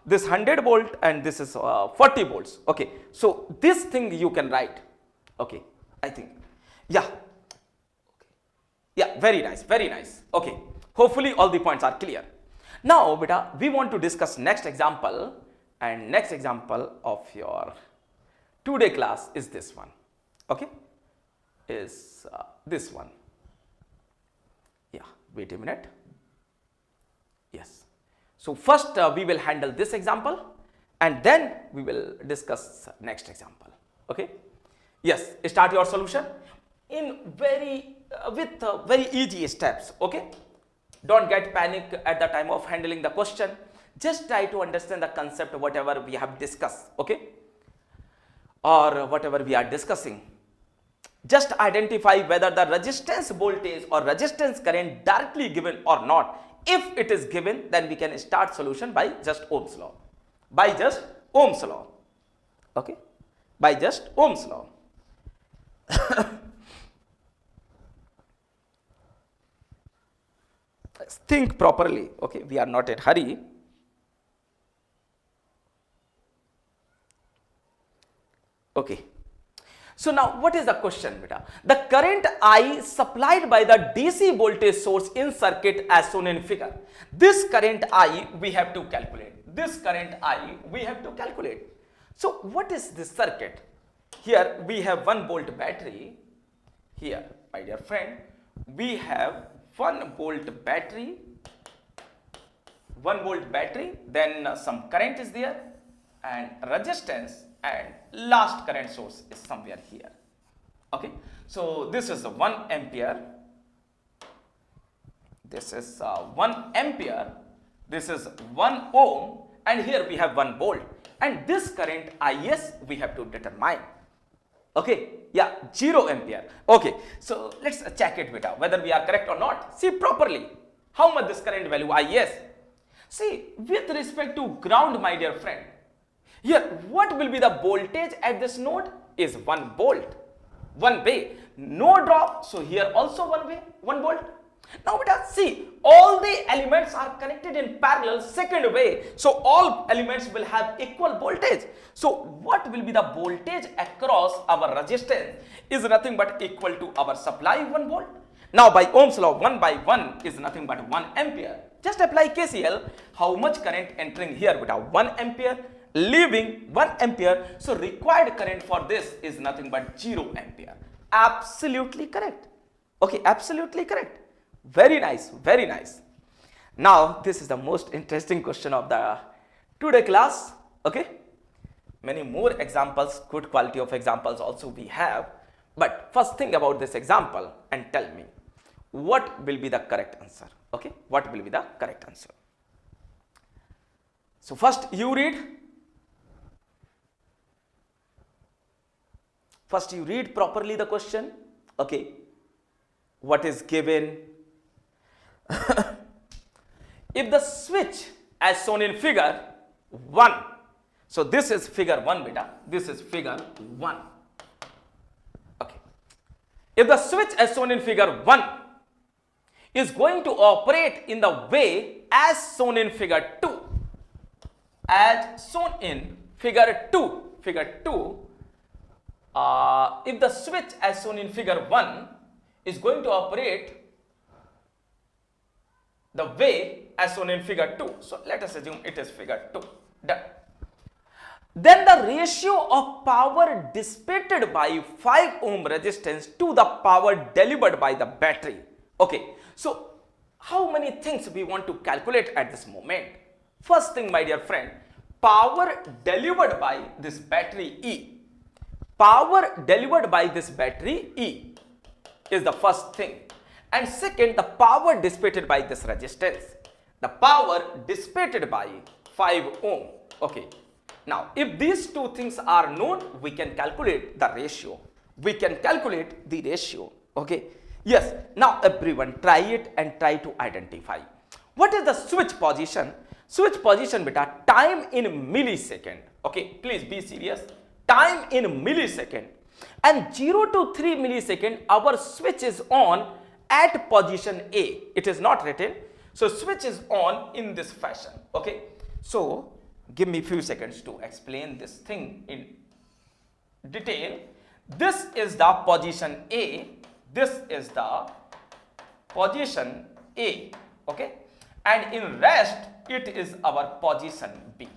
this 100 volt and this is 40 volts. Okay, so this thing you can write. Okay, I think. Yeah. Yeah, very nice, very nice. Okay, hopefully all the points are clear. Now, beta, we want to discuss next example, and next example of your today class is this one. Okay, is this one. Yeah, wait a minute. Yes. So first we will handle this example and then we will discuss next example. Okay. Yes, start your solution in with very easy steps. Okay. Don't get panic at the time of handling the question. Just try to understand the concept, whatever we have discussed. Okay. Or whatever we are discussing. Just identify whether the resistance voltage or resistance current directly given or not. If it is given, then we can start solution by just Ohm's law. By just Ohm's law. Okay. By just Ohm's law. Think properly. Okay. We are not in hurry. Okay. So now what is the question, beta? The current I supplied by the DC voltage source in circuit as shown in figure. This current I we have to calculate. This current I we have to calculate. So what is this circuit? Here we have 1 volt battery. Here, my dear friend, we have 1 volt battery. 1 volt battery, then some current is there and resistance, and last current source is somewhere here. Okay, so this is 1 ampere, this is 1 ampere, this is 1 ohm, and here we have 1 volt, and this current IS we have to determine. Okay, yeah, 0 ampere. Okay, so let's check it beta, whether we are correct or not. See properly, how much this current value is. See, with respect to ground, my dear friend, here what will be the voltage at this node is 1 volt, 1 way, no drop. So here also 1 way, 1 volt. Now beta, see, all the elements are connected in parallel second way, so all elements will have equal voltage. So what will be the voltage across our resistance is nothing but equal to our supply 1 volt. Now by Ohm's law, 1 by 1 is nothing but 1 ampere. Just apply KCL. How much current entering here beta? 1 ampere, leaving 1 ampere. So required current for this is nothing but 0 ampere. Absolutely correct. Okay, absolutely correct. Very nice, very nice. Now this is the most interesting question of the today class. Okay, many more examples, good quality of examples also we have, but first think about this example and tell me what will be the correct answer. Okay, what will be the correct answer? So first you read properly the question. Okay, what is given? If the switch as shown in figure 1, so this is figure 1 beta, this is figure 1. Okay, if the switch as shown in figure 1 is going to operate in the way as shown in figure 2, as shown in figure 2, if the switch as shown in figure 1 is going to operate the way as shown in figure 2, so let us assume it is figure 2, done. Then the ratio of power dissipated by 5 ohm resistance to the power delivered by the battery. Okay, so how many things we want to calculate at this moment? First thing, my dear friend, power delivered by this battery E. Power delivered by this battery E is the first thing. And second, the power dissipated by this resistance. The power dissipated by 5 ohm. Okay. Now, if these two things are known, we can calculate the ratio. We can calculate the ratio. Okay. Yes. Now, everyone try it and try to identify. What is the switch position? Switch position beta, time in millisecond. Okay. Please be serious. Time in millisecond. And 0 to 3 millisecond, our switch is on at position A. It is not written. So switch is on in this fashion. Okay. So give me few seconds to explain this thing in detail. This is the position A. This is the position A. Okay. And in rest, it is our position B.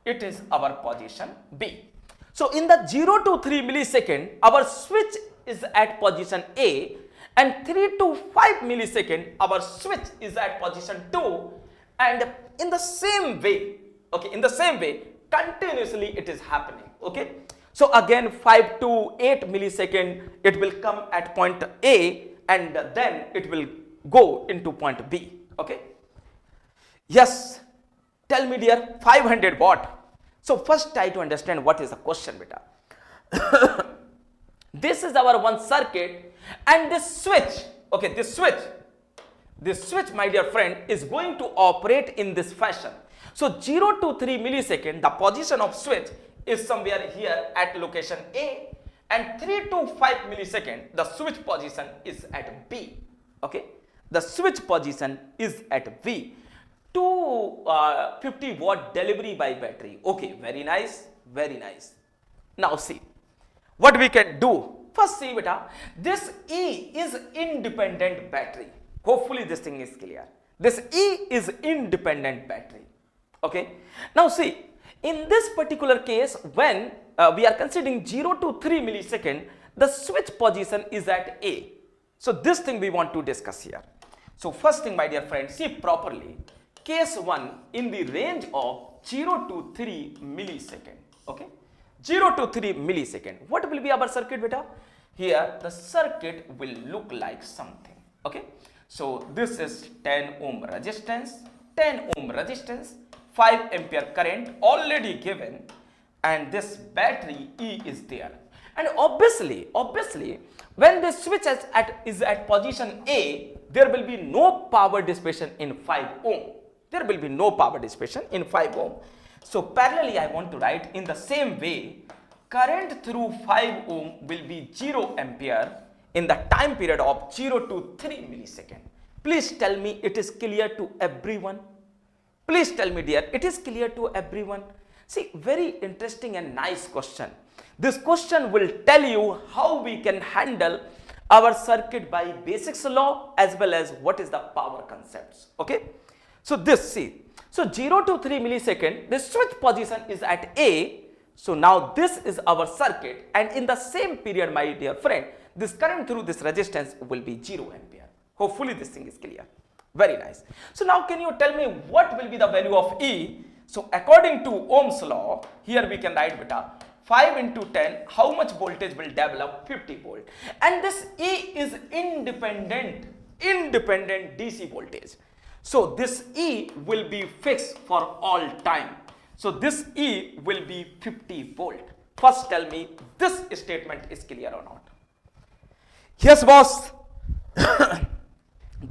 It is our position B. So in the 0 to 3 millisecond, our switch is at position A, and 3 to 5 millisecond, our switch is at position 2, and in the same way, okay, in the same way, continuously it is happening. Okay. So again 5 to 8 millisecond, it will come at point A, and then it will go into point B. Okay. Yes. Tell me dear, 500 watt. So first try to understand what is the question beta. This is our one circuit, and this switch, okay, this switch, my dear friend, is going to operate in this fashion. So 0 to 3 millisecond, the position of switch is somewhere here at location A, and 3 to 5 millisecond, the switch position is at B. Okay, the switch position is at B. 250 watt delivery by battery. Okay, very nice, very nice. Now see what we can do. First see beta, this E is independent battery. Hopefully this thing is clear. This E is independent battery. Okay. Now see, in this particular case, when we are considering 0 to 3 millisecond, the switch position is at A. So this thing we want to discuss here. So first thing, my dear friend, see properly. Case 1 in the range of 0 to 3 millisecond. Okay. 0 to 3 millisecond. What will be our circuit beta? Here the circuit will look like something. Okay. So this is 10 ohm resistance, 10 ohm resistance, 5 ampere current already given, and this battery E is there. And obviously, when this switch is at position A, there will be no power dissipation in 5 ohm. There will be no power dissipation in 5 ohm. So parallelly, I want to write in the same way, current through 5 ohm will be 0 ampere in the time period of 0 to 3 millisecond. Please tell me it is clear to everyone. Please tell me, dear, it is clear to everyone. See, very interesting and nice question. This question will tell you how we can handle our circuit by basics law as well as what is the power concepts. Okay. So this, see, so 0 to 3 millisecond, the switch position is at A. So now this is our circuit, and in the same period, my dear friend, this current through this resistance will be 0 ampere. Hopefully this thing is clear. Very nice. So now can you tell me what will be the value of E? So according to Ohm's law, here we can write beta 5 into 10, how much voltage will develop? 50 volt. And this E is independent DC voltage. So this E will be fixed for all time. So this E will be 50 volt. First tell me this statement is clear or not? Yes, boss.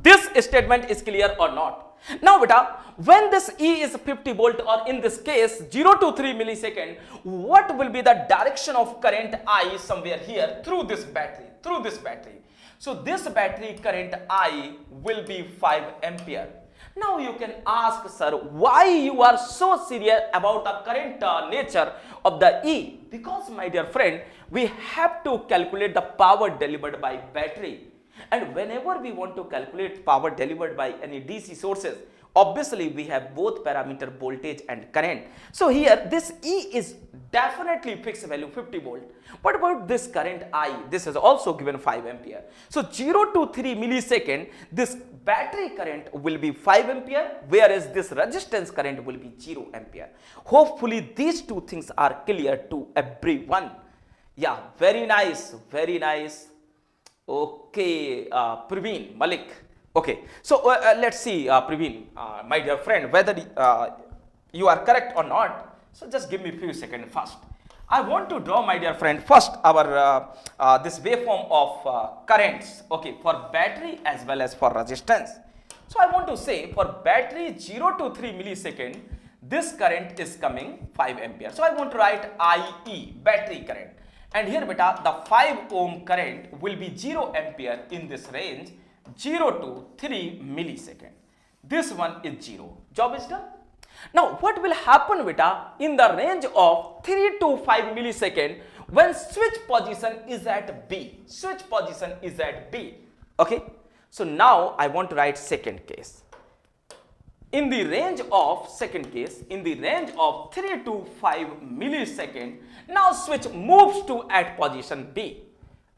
This statement is clear or not? Now beta, when this E is 50 volt, or in this case 0 to 3 millisecond, what will be the direction of current I somewhere here through this battery, So this battery current I will be 5 ampere. Now you can ask, sir, why you are so serious about the current nature of the E? Because my dear friend, we have to calculate the power delivered by battery. And whenever we want to calculate power delivered by any DC sources, obviously we have both parameter voltage and current. So here this E is definitely fixed value 50 volt. What about this current I? This is also given 5 ampere. So 0 to 3 millisecond, this battery current will be 5 ampere, whereas this resistance current will be 0 ampere. Hopefully these two things are clear to everyone. Yeah, very nice, very nice. Okay, Praveen, Malik. Okay, so let's see, Praveen, my dear friend, whether you are correct or not. So just give me a few seconds first. I want to draw, my dear friend, first our this waveform of currents, okay, for battery as well as for resistance. So I want to say for battery 0 to 3 millisecond, this current is coming 5 ampere. So I want to write IE, battery current. And here beta, the 5 ohm current will be 0 ampere in this range, 0 to 3 millisecond. This one is 0. Job is done. Now what will happen beta in the range of 3 to 5 millisecond when switch position is at B? Switch position is at B. Okay. So now I want to write second case. In the range of second case, in the range of 3 to 5 millisecond, now switch moves to at position B.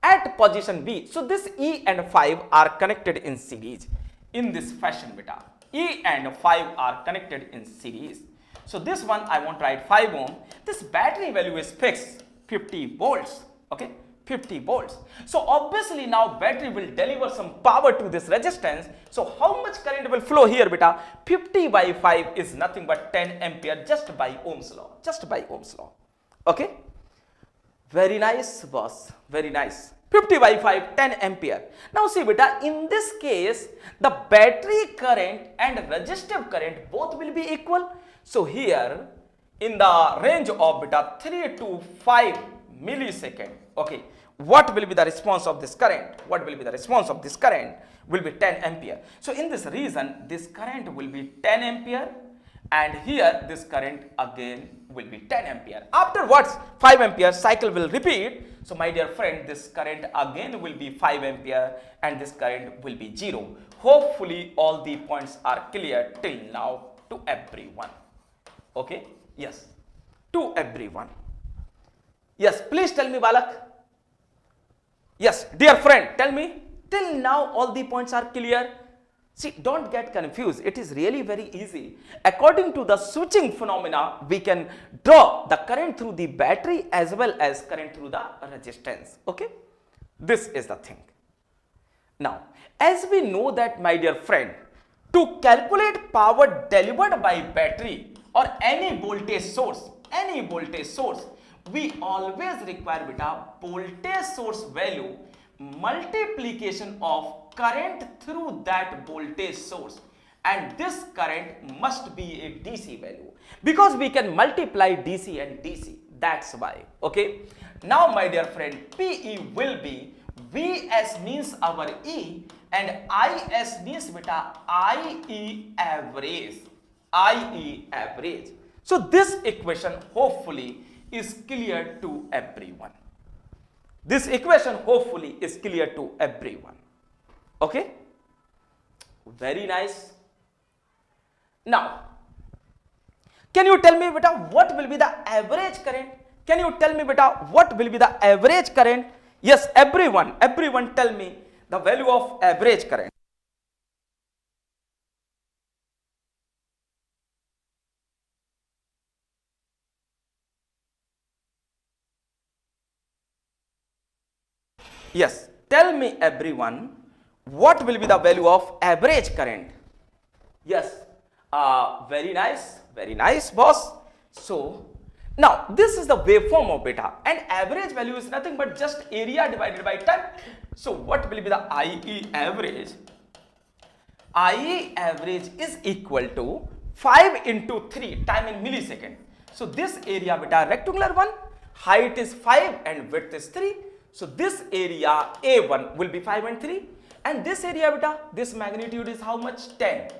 At position B. So this E and 5 are connected in series in this fashion beta. E and 5 are connected in series. So this one I want to write 5 ohm. This battery value is fixed 50 volts. Okay, 50 volts. So obviously now battery will deliver some power to this resistance. So how much current will flow here beta? 50 by 5 is nothing but 10 ampere just by Ohm's law. Just by Ohm's law. Okay. Very nice, boss. Very nice. 50 by 5, 10 ampere. Now see beta, in this case, the battery current and resistive current both will be equal. So here, in the range of beta 3 to 5 millisecond, okay, what will be the response of this current? What will be the response of this current? Will be 10 ampere. So in this reason, this current will be 10 ampere. And here this current again will be 10 ampere. Afterwards 5 ampere cycle will repeat. So my dear friend, this current again will be 5 ampere and this current will be 0. Hopefully all the points are clear till now to everyone. Okay? Yes. To everyone. Yes, please tell me, Balak. Yes, dear friend, tell me. Till now all the points are clear. See, don't get confused. It is really very easy. According to the switching phenomena, we can draw the current through the battery as well as current through the resistance. Okay? This is the thing. Now, as we know that, my dear friend, to calculate power delivered by battery or any voltage source, we always require beta voltage source value multiplication of current through that voltage source, and this current must be a DC value because we can multiply DC and DC. That's why. Okay. Now my dear friend, PE will be Vs means our E and Is means beta IE average. IE average. So this equation hopefully is clear to everyone. This equation hopefully is clear to everyone. Okay. Very nice. Now, can you tell me beta what will be the average current? Can you tell me beta what will be the average current? Yes, everyone tell me the value of average current. Yes, tell me everyone what will be the value of average current. Yes, very nice boss. So now this is the waveform of beta, and average value is nothing but just area divided by time. So what will be the IE average? IE average is equal to 5 into 3 time in millisecond. So this area beta rectangular one, height is 5 and width is 3. So this area A1 will be 5 and 3, and this area beta, this magnitude is how much? 10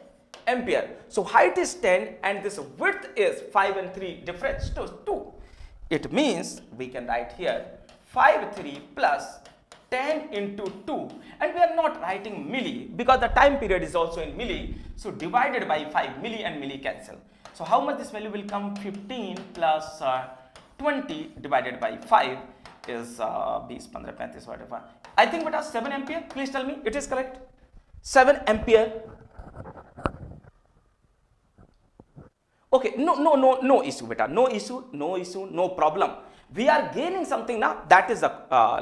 ampere. So height is 10 and this width is 5 and 3 difference to 2. It means we can write here 5 3 plus 10 into 2, and we are not writing milli because the time period is also in milli. So divided by 5, milli and milli cancel. So how much this value will come? 15 plus 20 divided by 5 is 20, 15, 35 whatever. I think beta 7 ampere. Please tell me it is correct. 7 ampere. Okay, no issue beta, no issue, no problem. We are gaining something now. That is the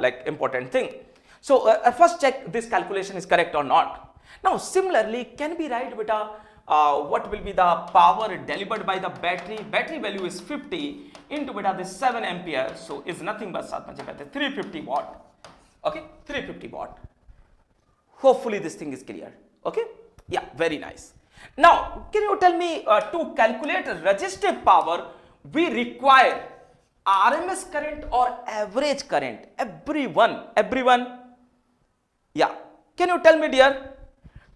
like important thing. So first check this calculation is correct or not. Now similarly, can we write beta what will be the power delivered by the battery? Battery value is 50 into beta this 7 ampere. So is nothing but 350 watt. Okay, 350 watt. Hopefully this thing is clear. Okay, yeah, very nice. Now can you tell me to calculate resistive power we require RMS current or average current? Everyone, yeah, can you tell me dear,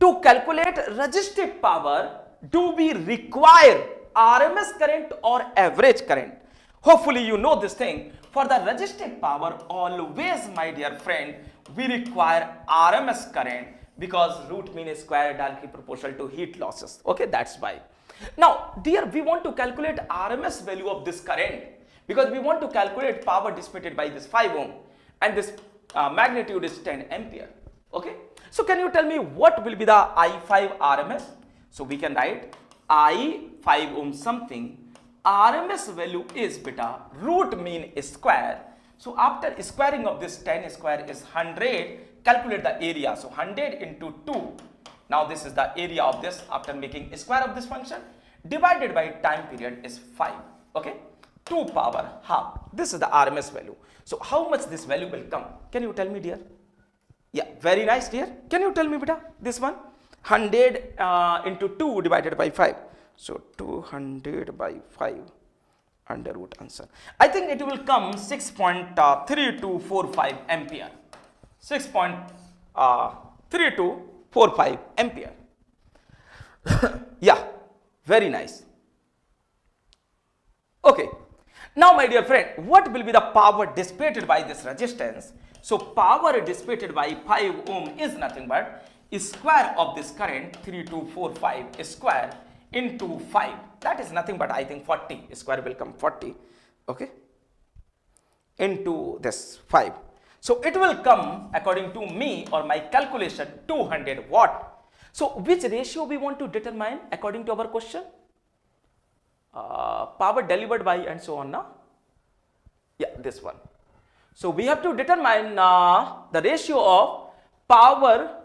to calculate resistive power do we require RMS current or average current? Hopefully you know this thing. For the resistive power, always my dear friend, we require RMS current because root mean square directly proportional to heat losses. Okay, that's why. Now dear, we want to calculate RMS value of this current because we want to calculate power dissipated by this 5 ohm and this magnitude is 10 ampere. Okay, so can you tell me what will be the I5 RMS? So we can write I5 ohm something, RMS value is beta root mean square. So after squaring of this 10 square is 100, calculate the area. So 100 into 2. Now this is the area of this after making square of this function divided by time period is 5. Okay, 2 power half. This is the RMS value. So how much this value will come? Can you tell me dear? Yeah, very nice dear. Can you tell me beta this one? 100 into 2 divided by 5. So 200 by 5 under root answer. I think it will come 6.3245 ampere. 6.3245 ampere. Yeah, very nice. Okay. Now my dear friend, what will be the power dissipated by this resistance? So power dissipated by 5 ohm is nothing but square of this current 3245 square into 5. That is nothing but I think 40. Square will come 40. Okay. Into this 5. So it will come according to me or my calculation 200 watt. So which ratio we want to determine according to our question? Power delivered by and so on. Yeah, this one. So we have to determine the ratio of power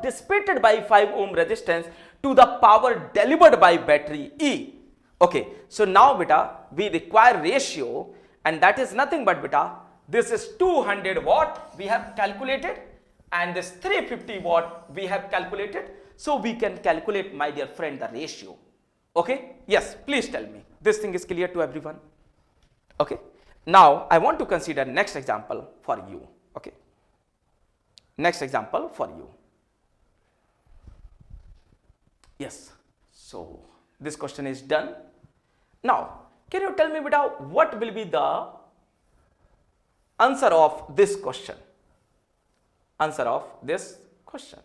dissipated by 5 ohm resistance to the power delivered by battery E. Okay, so now beta we require ratio and that is nothing but beta, this is 200 watt we have calculated and this 350 watt we have calculated. So we can calculate, my dear friend, the ratio. Okay, yes, please tell me this thing is clear to everyone. Okay, now I want to consider next example for you. Okay, next example for you. Yes, so this question is done. Now can you tell me beta, what will be the answer of this question? Answer of this question.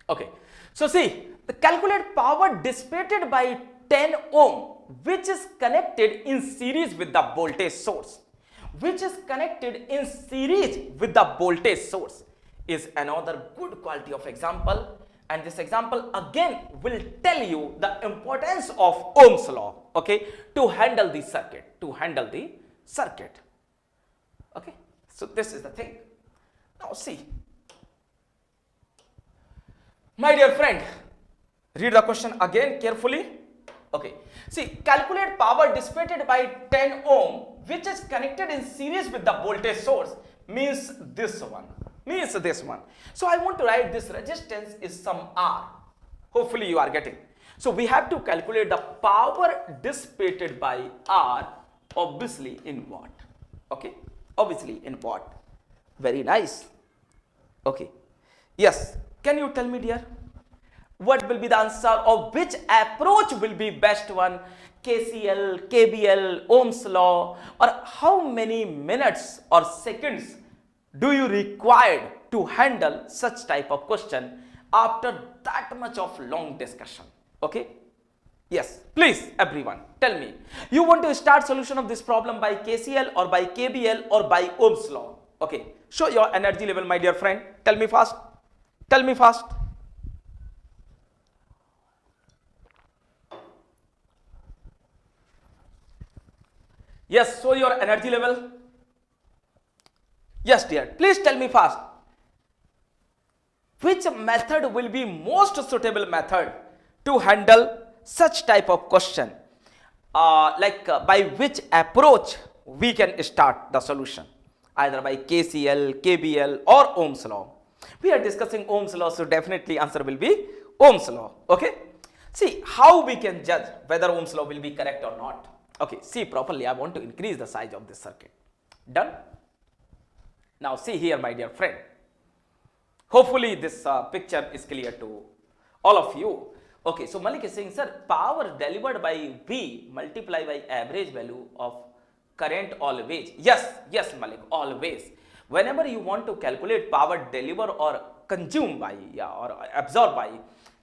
Okay, so see, the calculate power dissipated by 10 ohm which is connected in series with the voltage source, which is connected in series with the voltage source, is another good quality of example. And this example again will tell you the importance of Ohm's law, okay, to handle the circuit, okay. So this is the thing. Now see, my dear friend, read the question again carefully. Okay, see, calculate power dissipated by 10 ohm which is connected in series with the voltage source, means this one. So I want to write this resistance is some R. Hopefully you are getting. So we have to calculate the power dissipated by R, obviously in watt. Okay, obviously in watt. Very nice. Okay, yes, can you tell me, dear, what will be the answer, of which approach will be best one? KCL, KVL, Ohm's law, or how many minutes or seconds do you require to handle such type of question after that much of long discussion? Okay, yes, please everyone tell me, you want to start solution of this problem by KCL or by KVL or by Ohm's law? Okay, show your energy level, my dear friend. Tell me fast. Yes, show your energy level. Yes, dear, please tell me fast. Which method will be most suitable method to handle such type of question? By which approach we can start the solution? Either by KCL, KVL or Ohm's law. We are discussing Ohm's law, so definitely answer will be Ohm's law. Okay. See how we can judge whether Ohm's law will be correct or not. Okay, see properly, I want to increase the size of this circuit. Done? Now see here, my dear friend. Hopefully this picture is clear to all of you. Okay, so Malik is saying, sir, power delivered by V multiplied by average value of current always. Yes, Malik, always. Whenever you want to calculate power delivered or consumed by, or absorbed by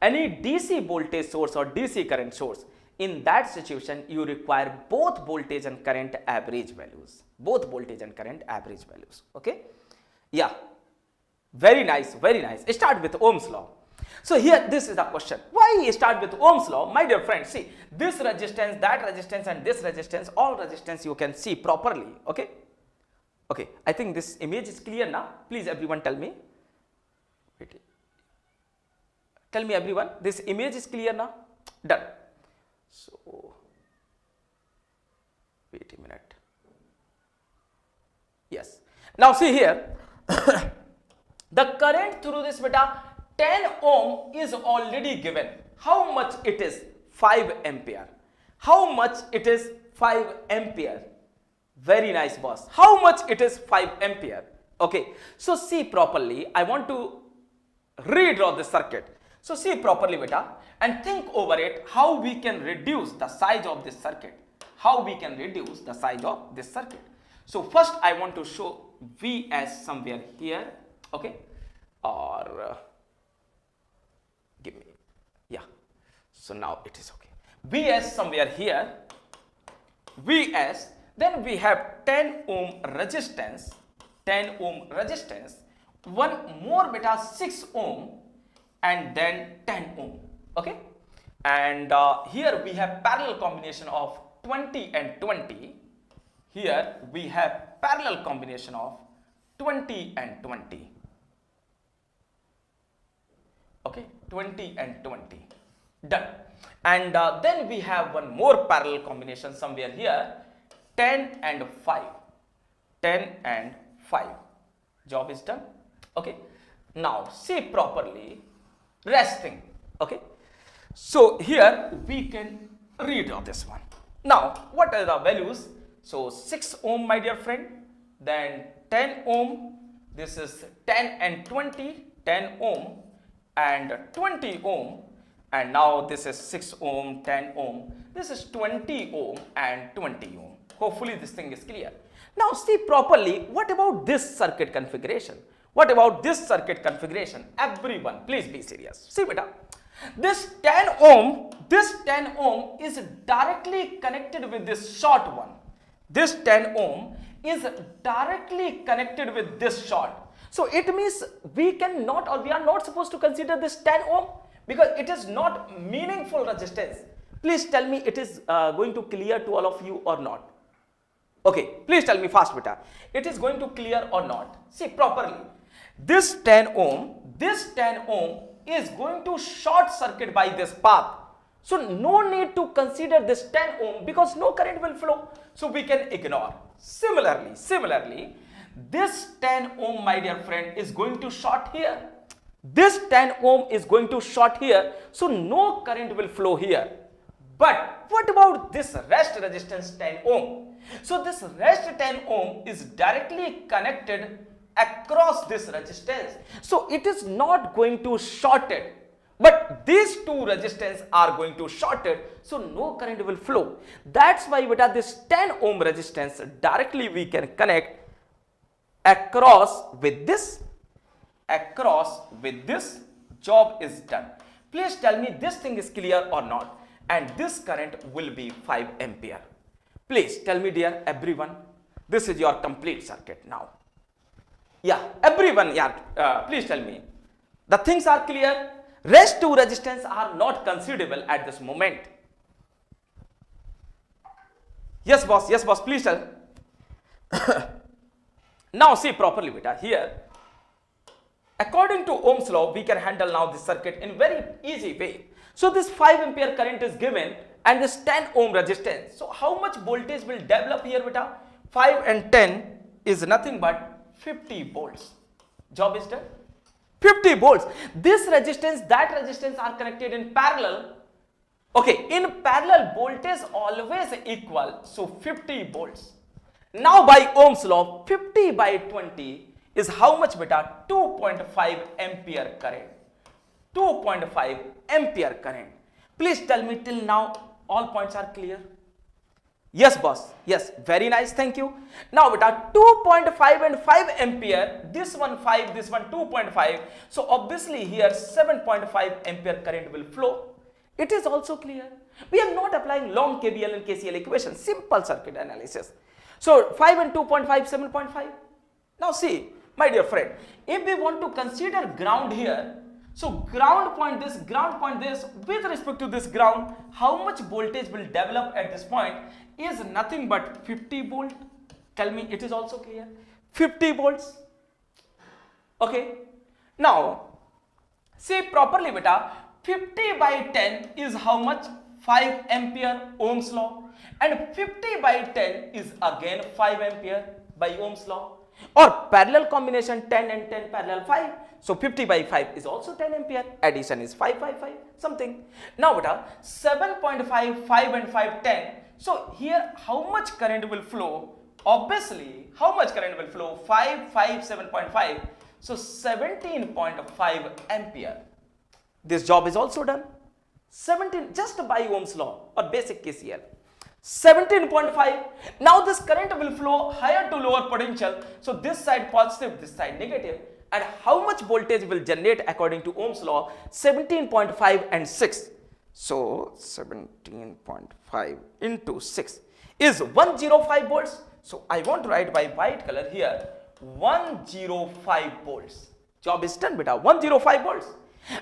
any DC voltage source or DC current source, in that situation you require both voltage and current average values. Okay, yeah, very nice. Start with Ohm's law. So here this is the question, why start with Ohm's law? My dear friends, see, this resistance, that resistance and this resistance, all resistance you can see properly. Okay, I think this image is clear now. Please everyone tell me. Tell me everyone, this image is clear now? Done. So wait a minute. Yes, now see here. The current through this beta 10 ohm is already given. How much it is? 5 ampere. How much it is? 5 ampere. Very nice, boss. How much it is? 5 ampere. Okay, so see properly. I want to redraw the circuit. So see properly beta and think over it, how we can reduce the size of this circuit. So first I want to show Vs somewhere here. Okay, or give me, yeah, so now it is okay. Vs somewhere here, Vs, then we have 10 ohm resistance, one more beta 6 ohm and then 10 ohm. Okay, and here we have parallel combination of 20 and 20. Here we have parallel combination of 20 and 20. Okay, 20 and 20. Done. And then we have one more parallel combination somewhere here, 10 and 5. 10 and 5. Job is done. Okay. Now see properly rest thing. Okay. So here we can read of this one. Now what are the values? So 6 ohm, my dear friend, then 10 ohm, this is 10 and 20, 10 ohm and 20 ohm, and now this is 6 ohm, 10 ohm, this is 20 ohm and 20 ohm. Hopefully this thing is clear. Now see properly, what about this circuit configuration? What about this circuit configuration? Everyone, please be serious. See beta, this 10 ohm is directly connected with this short one. This 10 ohm is directly connected with this short. So it means we cannot, or we are not supposed to consider this 10 ohm because it is not meaningful resistance. Please tell me it is going to clear to all of you or not. Okay, please tell me fast beta. It is going to clear or not. See properly. This 10 ohm is going to short circuit by this path. So no need to consider this 10 ohm because no current will flow. So we can ignore. Similarly, this 10 ohm, my dear friend, is going to short here. This 10 ohm is going to short here. So no current will flow here. But what about this rest resistance 10 ohm? So this rest 10 ohm is directly connected across this resistance. So it is not going to short it. But these two resistance are going to short it, so no current will flow. That's why beta this 10 ohm resistance directly we can connect across with this, job is done. Please tell me this thing is clear or not, and this current will be 5 ampere. Please tell me dear everyone, this is your complete circuit now. Yeah, everyone, yeah, please tell me. The things are clear. Rest 2 resistance are not considerable at this moment. Yes boss, please tell. Now see properly beta, here according to Ohm's law we can handle now this circuit in very easy way. So this 5 ampere current is given and this 10 ohm resistance. So how much voltage will develop here beta? 5 and 10 is nothing but 50 volts. Job is done. 50 volts. This resistance, that resistance are connected in parallel. Okay, in parallel voltage always equal. So 50 volts. Now by Ohm's law, 50 by 20 is how much beta? 2.5 ampere current. 2.5 ampere current. Please tell me till now all points are clear. Yes boss, yes, very nice, thank you. Now beta 2.5 and 5 ampere, this one 5, this one 2.5. So obviously here 7.5 ampere current will flow. It is also clear. We are not applying long KVL and KCL equations, simple circuit analysis. So 5 and 2.5, 7.5. Now see, my dear friend, if we want to consider ground here, so ground point this, with respect to this ground, how much voltage will develop at this point is nothing but 50 volt. Tell me it is also clear. 50 volts. Okay. Now, see properly beta, 50 by 10 is how much? 5 ampere Ohm's law. And 50 by 10 is again 5 ampere by Ohm's law. Or parallel combination 10 and 10 parallel 5. So 50 by 5 is also 10 ampere. Addition is 5 by 5 something. Now beta 7.5, 5 and 5, 10. So here how much current will flow? Obviously how much current will flow? 5, 5, 7.5. So 17.5 ampere. This job is also done. 17 just by Ohm's law or basic KCL. 17.5. Now this current will flow higher to lower potential. So this side positive, this side negative. And how much voltage will generate according to Ohm's law? 17.5 and 6. So 17.5 into 6 is 105 volts. So I want to write by white color here 105 volts. Job is done beta, 105 volts.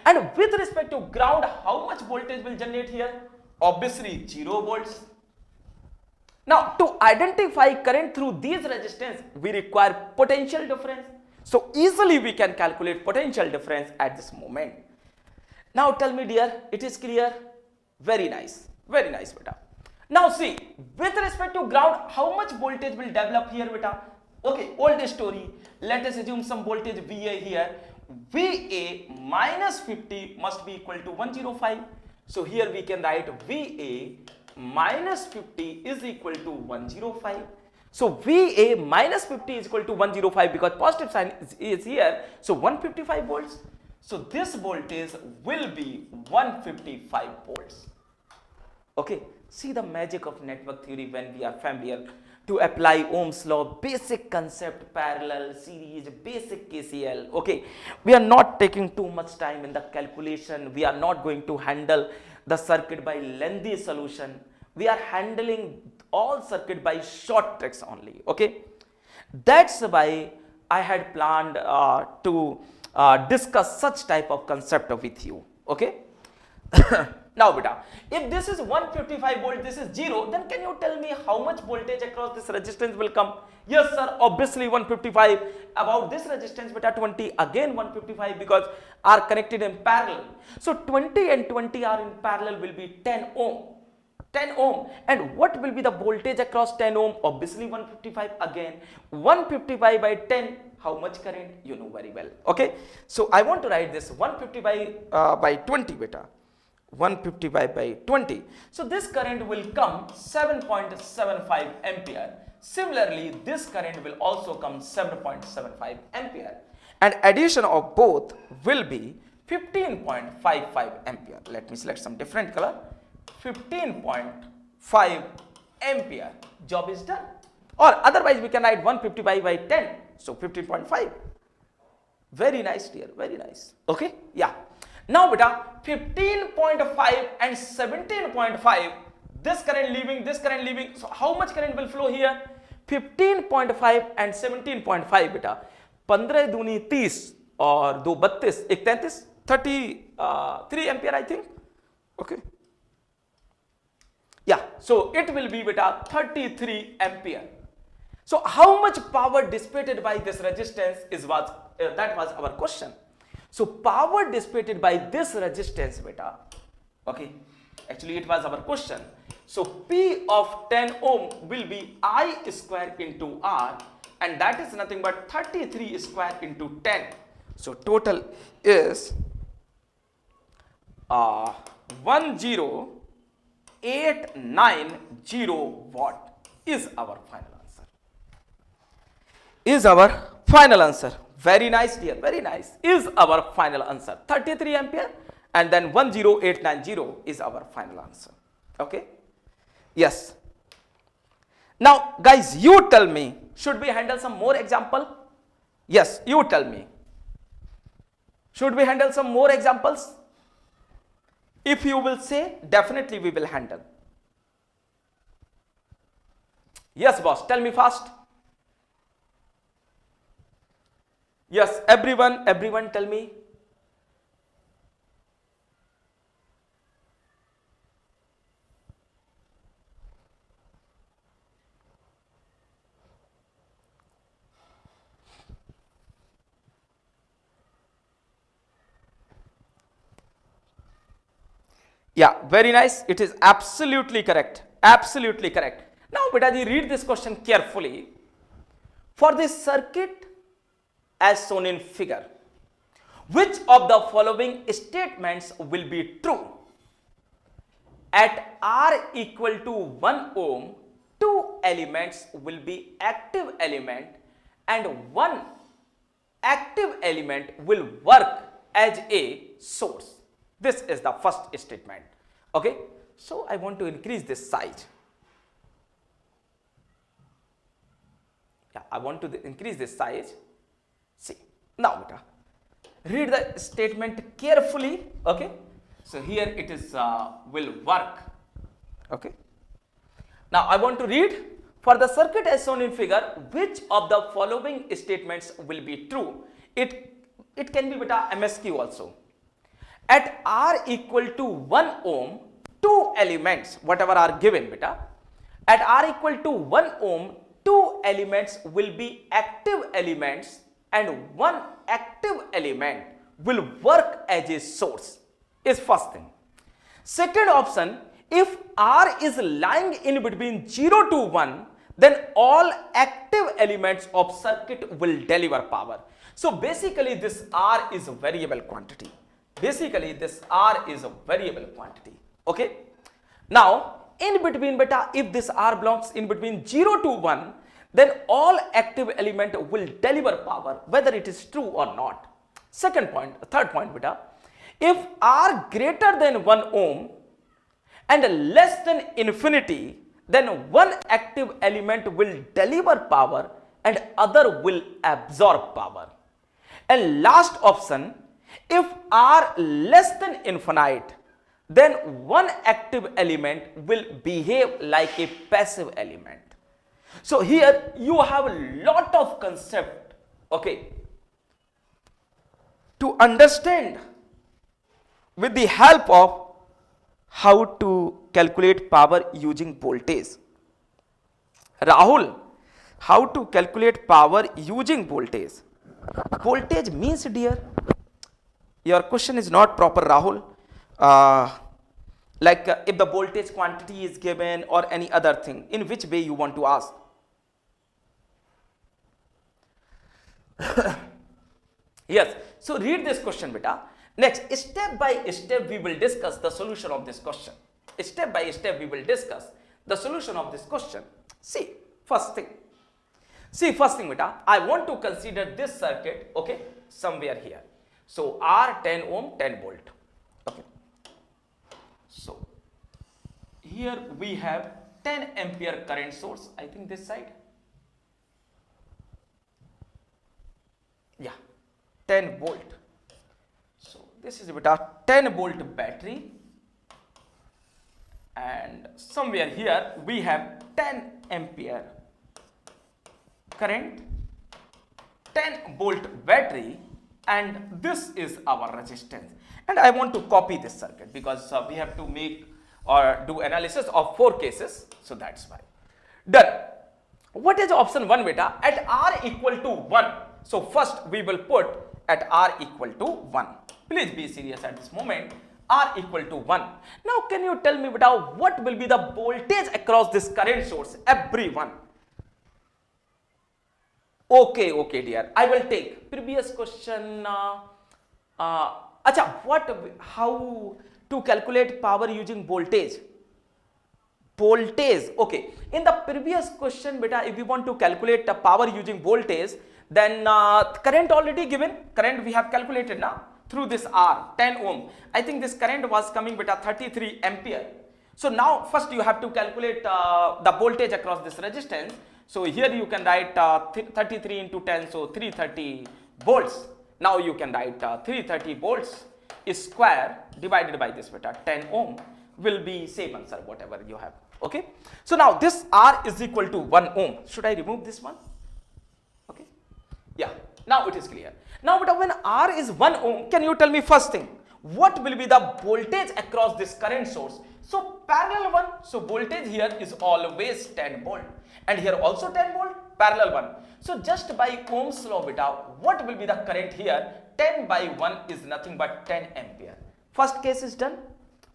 And with respect to ground, how much voltage will generate here? Obviously 0 volts. Now to identify current through these resistance, we require potential difference. So easily we can calculate potential difference at this moment. Now tell me dear, it is clear? Very nice beta. Now see, with respect to ground, how much voltage will develop here beta? Okay, old story. Let us assume some voltage VA here. VA minus 50 must be equal to 105. So here we can write VA minus 50 is equal to 105. So VA minus 50 is equal to 105 because positive sign is here. So 155 volts. So this voltage will be 155 volts. Okay, see the magic of network theory when we are familiar to apply Ohm's law, basic concept, parallel, series, basic KCL. Okay, we are not taking too much time in the calculation. We are not going to handle the circuit by lengthy solution. We are handling all circuit by short tricks only. Okay, that's why I had planned to discuss such type of concept with you. Okay. Now beta, if this is 155 volt, this is 0, then can you tell me how much voltage across this resistance will come? Yes sir, obviously 155. About this resistance beta 20, again 155 because are connected in parallel. So 20 and 20 are in parallel will be 10 ohm. 10 ohm. And what will be the voltage across 10 ohm? Obviously 155 again. 155 by 10, how much current? You know very well. Okay. So I want to write this 155 by 20 beta. 155 by 20. So this current will come 7.75 ampere. Similarly, this current will also come 7.75 ampere. And addition of both will be 15.55 ampere. Let me select some different color. 15.5 ampere. Job is done. Or otherwise we can write 155 by 10. So 15.5. Very nice dear. Very nice. Okay. Yeah. Now beta 15.5 and 17.5, this current leaving, so how much current will flow here? 15.5 and 17.5 beta, 15 दूनी 30 और 2 32, 1 33, 33 ampere I think. Okay. Yeah, so it will be beta 33 ampere. So how much power dissipated by this resistance that was our question. So power dissipated by this resistance beta, okay, actually it was our question. So P of 10 ohm will be I square into R, and that is nothing but 33 square into 10. So total is 10890 watt is our final answer. Is our final answer. Very nice dear, very nice. Is our final answer. 33 ampere and then 10890 is our final answer. Okay. Yes. Now guys, you tell me, should we handle some more example? Yes, you tell me. Should we handle some more examples? If you will say, definitely we will handle. Yes boss, tell me fast. Yes, everyone tell me. Yeah, very nice. It is absolutely correct. Absolutely correct. Now, beta ji, read this question carefully. For this circuit as shown in figure, which of the following statements will be true? At R equal to 1 ohm, 2 elements will be active element and 1 active element will work as a source. This is the first statement. Okay. So I want to increase this size. Yeah, I want to increase this size. See, now beta, read the statement carefully. Okay. So here it is will work. Okay. Now I want to read, for the circuit as shown in figure, which of the following statements will be true? It can be beta MSQ also. At R equal to 1 ohm, 2 elements, whatever are given beta, at R equal to 1 ohm, 2 elements will be active elements and 1 active element will work as a source. is first thing. Second option, if R is lying in between 0 to 1, then all active elements of circuit will deliver power. So basically this R is a variable quantity. Basically this R is a variable quantity. Okay. Now in between beta, if this R belongs in between 0 to 1, then all active element will deliver power, whether it is true or not. Second point, third point beta, if R greater than 1 ohm and less than infinity, then one active element will deliver power and other will absorb power. And last option, if R less than infinite, then one active element will behave like a passive element. So here you have a lot of concept, okay, to understand with the help of how to calculate power using voltage. Rahul, how to calculate power using voltage? Voltage means, dear, your question is not proper, Rahul. If the voltage quantity is given or any other thing, in which way you want to ask? Yes, so read this question beta. Next, step by step we will discuss the solution of this question. Step by step we will discuss the solution of this question. See, first thing beta, I want to consider this circuit, okay, somewhere here. So R 10 ohm, 10 volt. Okay. So here we have 10 ampere current source, I think this side. Yeah, 10 volt. So this is beta 10 volt battery, and somewhere here we have 10 ampere current, 10 volt battery, and this is our resistance. And I want to copy this circuit because we have to make or do analysis of 4 cases, so that's why. Done. What is option 1 beta? At R equal to 1. So first we will put at R equal to 1. Please be serious at this moment. R equal to 1. Now can you tell me beta, what will be the voltage across this current source? Everyone. Okay, okay dear, I will take previous question. How to calculate power using voltage? Voltage, okay. In the previous question beta, if we want to calculate the power using voltage, then current already given, current we have calculated now through this R 10 ohm. I think this current was coming beta 33 ampere. So now first you have to calculate the voltage across this resistance. So here you can write 33 into 10, so 330 volts. Now you can write 330 volts is square divided by this beta 10 ohm will be same answer whatever you have. Okay. So now this R is equal to 1 ohm. Should I remove this one? Okay. Yeah. Now it is clear. Now but when R is 1 ohm, can you tell me first thing, what will be the voltage across this current source? So parallel one, so voltage here is always 10 volt and here also 10 volt, parallel one. So just by Ohm's law beta, what will be the current here? 10 by 1 is nothing but 10 ampere. First case is done.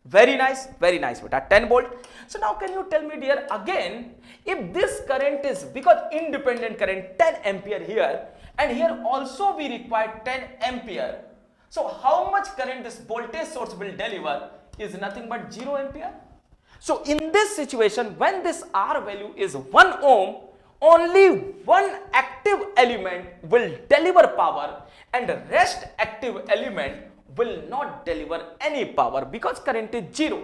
Very nice beta, 10 volt. So now can you tell me dear again, if this current is, because independent current 10 ampere here and here also we require 10 ampere. So how much current this voltage source will deliver is nothing but 0 ampere. So in this situation, when this R value is 1 ohm, only one active element will deliver power and the rest active element will not deliver any power because current is 0.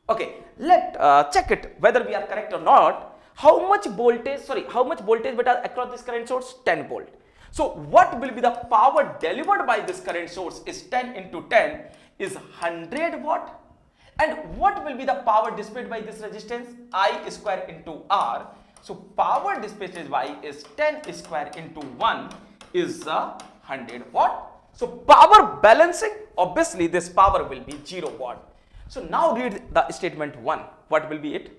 Okay, let check it whether we are correct or not. How much voltage beta across this current source? 10 volt. So what will be the power delivered by this current source is 10 into 10 is 100 watt. And what will be the power dissipated by this resistance? I square into R. So power dissipated by is 10 square into 1 is 100 watt. So power balancing, obviously this power will be 0 watt. So now read the statement 1. What will be it?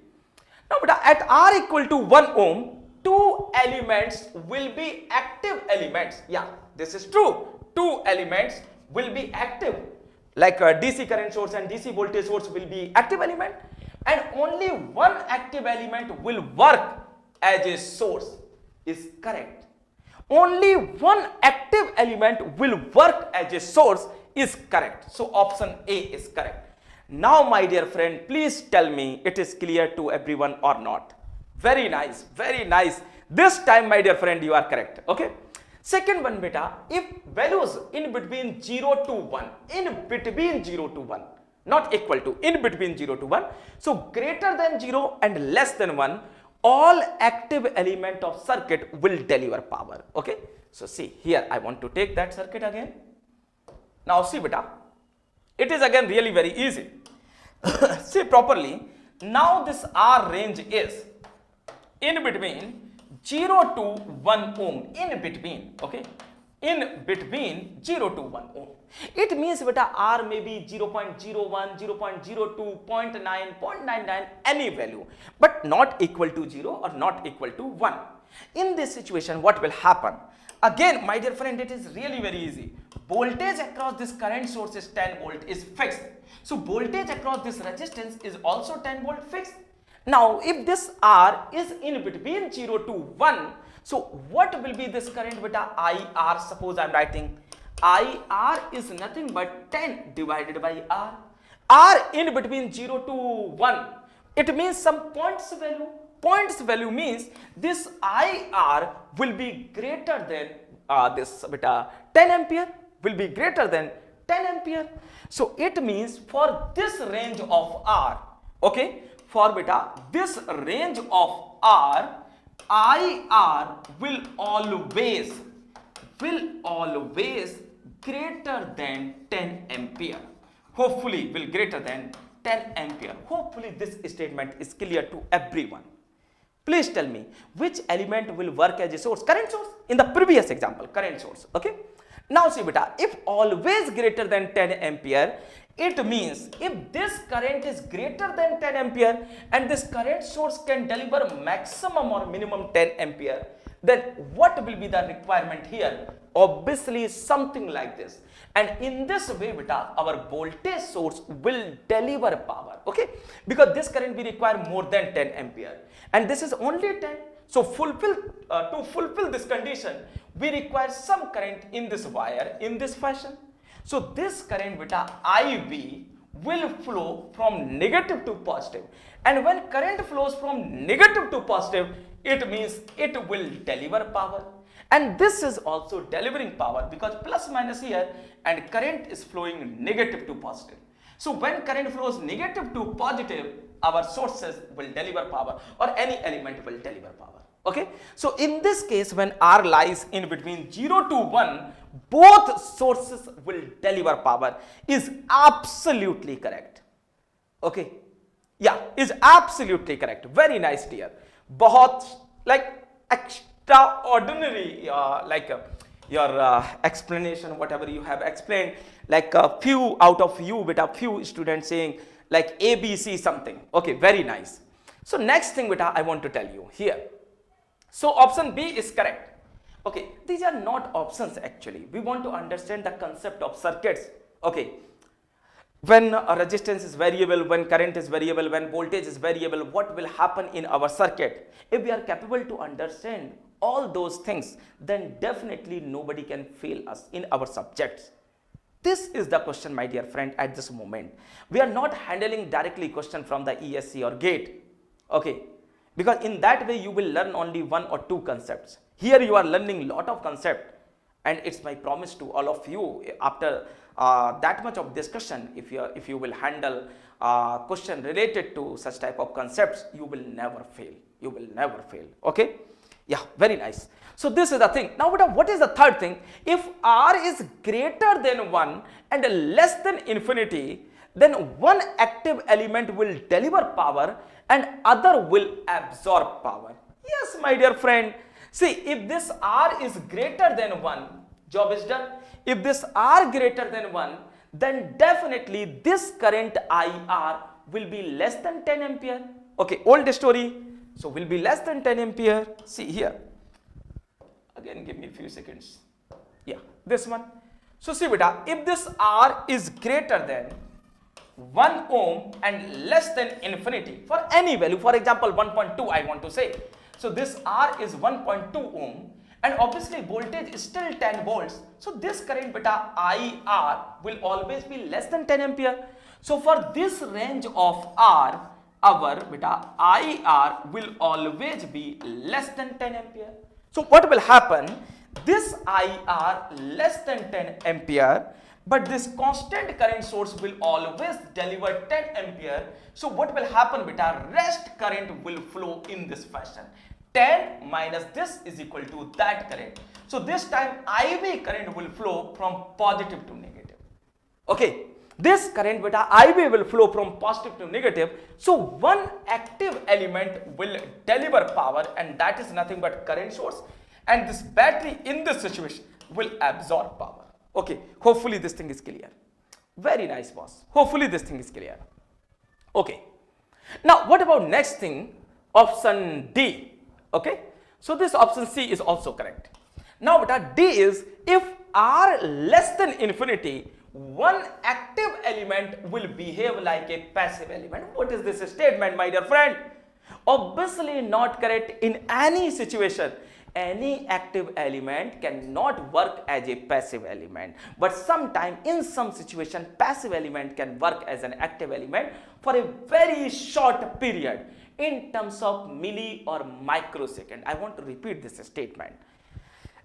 Now at R equal to 1 ohm, 2 elements will be active elements. Yeah, this is true. 2 elements will be active. like a DC current source and DC voltage source will be active element, and only one active element will work as a source is correct. Only one active element will work as a source is correct. So option A is correct. Now my dear friend, please tell me it is clear to everyone or not. Very nice, very nice. This time my dear friend, you are correct. Okay. Second one beta, if values in between 0 to 1, in between 0 to 1, not equal to, in between 0 to 1, so greater than 0 and less than 1, all active element of circuit will deliver power. Okay. So see here, I want to take that circuit again. Now see beta, it is again really very easy. See properly, now this R range is in between 0 to 1 ohm, in between, okay, in between 0 to 1 ohm. It means beta R may be 0.01, 0.02, 0.9, 0.99, any value, but not equal to 0 or not equal to 1. In this situation, what will happen? Again, my dear friend, it is really very easy. Voltage across this current source is 10 volt is fixed. So voltage across this resistance is also 10 volt fixed. Now, if this R is in between 0 to 1, so what will be this current beta IR? Suppose I am writing IR is nothing but 10 divided by R. R in between 0 to 1. It means some points value. Points value means this IR will be greater than this beta 10 ampere will be greater than 10 ampere. So it means for this range of R, okay, for beta this range of R, IR will always greater than 10 ampere. Hopefully will greater than 10 ampere. Hopefully this statement is clear to everyone. Please tell me which element will work as a source? Current source. In the previous example, current source. Okay. Now see beta, if always greater than 10 ampere, it means if this current is greater than 10 ampere and this current source can deliver maximum or minimum 10 ampere, then what will be the requirement here? Obviously something like this. And in this way beta, our voltage source will deliver power. Okay. Because this current we require more than 10 ampere and this is only 10. So to fulfill this condition, we require some current in this wire in this fashion. So this current beta IV will flow from negative to positive, and when current flows from negative to positive, it means it will deliver power, and this is also delivering power because plus minus here and current is flowing negative to positive. So when current flows negative to positive, our sources will deliver power or any element will deliver power. Okay. So in this case, when R lies in between 0 to 1, both sources will deliver power is absolutely correct. Okay. Yeah, is absolutely correct. Very nice dear. बहुत like extraordinary your explanation, whatever you have explained, like a few out of you, beta few students saying like ABC something. Okay, very nice. So next thing beta I want to tell you here. So option B is correct. Okay, these are not options actually. We want to understand the concept of circuits. Okay, when a resistance is variable, when current is variable, when voltage is variable, what will happen in our circuit? If we are capable to understand all those things, then definitely nobody can fail us in our subjects. This is the question, my dear friend, at this moment. We are not handling directly question from the ESE or gate. Okay. Because in that way you will learn only one or two concepts. Here you are learning lot of concepts, and it's my promise to all of you, after that much of discussion, if you will handle question related to such type of concepts, you will never fail. You will never fail. Okay. Yeah, very nice. So this is the thing. Now what is the third thing? If R is greater than 1 and less than infinity, then one active element will deliver power and other will absorb power. Yes, my dear friend. See, if this R is greater than 1, job is done. If this R greater than 1, then definitely this current IR will be less than 10 ampere. Okay, old story. So will be less than 10 ampere. See here. Again, give me a few seconds. Yeah, this one. So see beta, if this R is greater than 1 ohm and less than infinity for any value, for example 1.2 I want to say. So this R is 1.2 ohm and obviously voltage is still 10 volts. So this current beta IR will always be less than 10 ampere. So for this range of R, our beta IR will always be less than 10 ampere. So what will happen? This IR less than 10 ampere, but this constant current source will always deliver 10 ampere. So what will happen beta? Rest current will flow in this fashion. 10 minus this is equal to that current. So this time IV current will flow from positive to negative. Okay, this current beta IV will flow from positive to negative. So one active element will deliver power and that is nothing but current source, and this battery in this situation will absorb power. Okay, hopefully this thing is clear. Very nice boss, hopefully this thing is clear. Okay, now what about next thing, option D? Okay, so this option C is also correct. Now beta D is, if R less than infinity, one active element will behave like a passive element. What is this statement, my dear friend? Obviously not correct in any situation. Any active element cannot work as a passive element, but sometime in some situation passive element can work as an active element for a very short period in terms of milli or microsecond. I want to repeat this statement.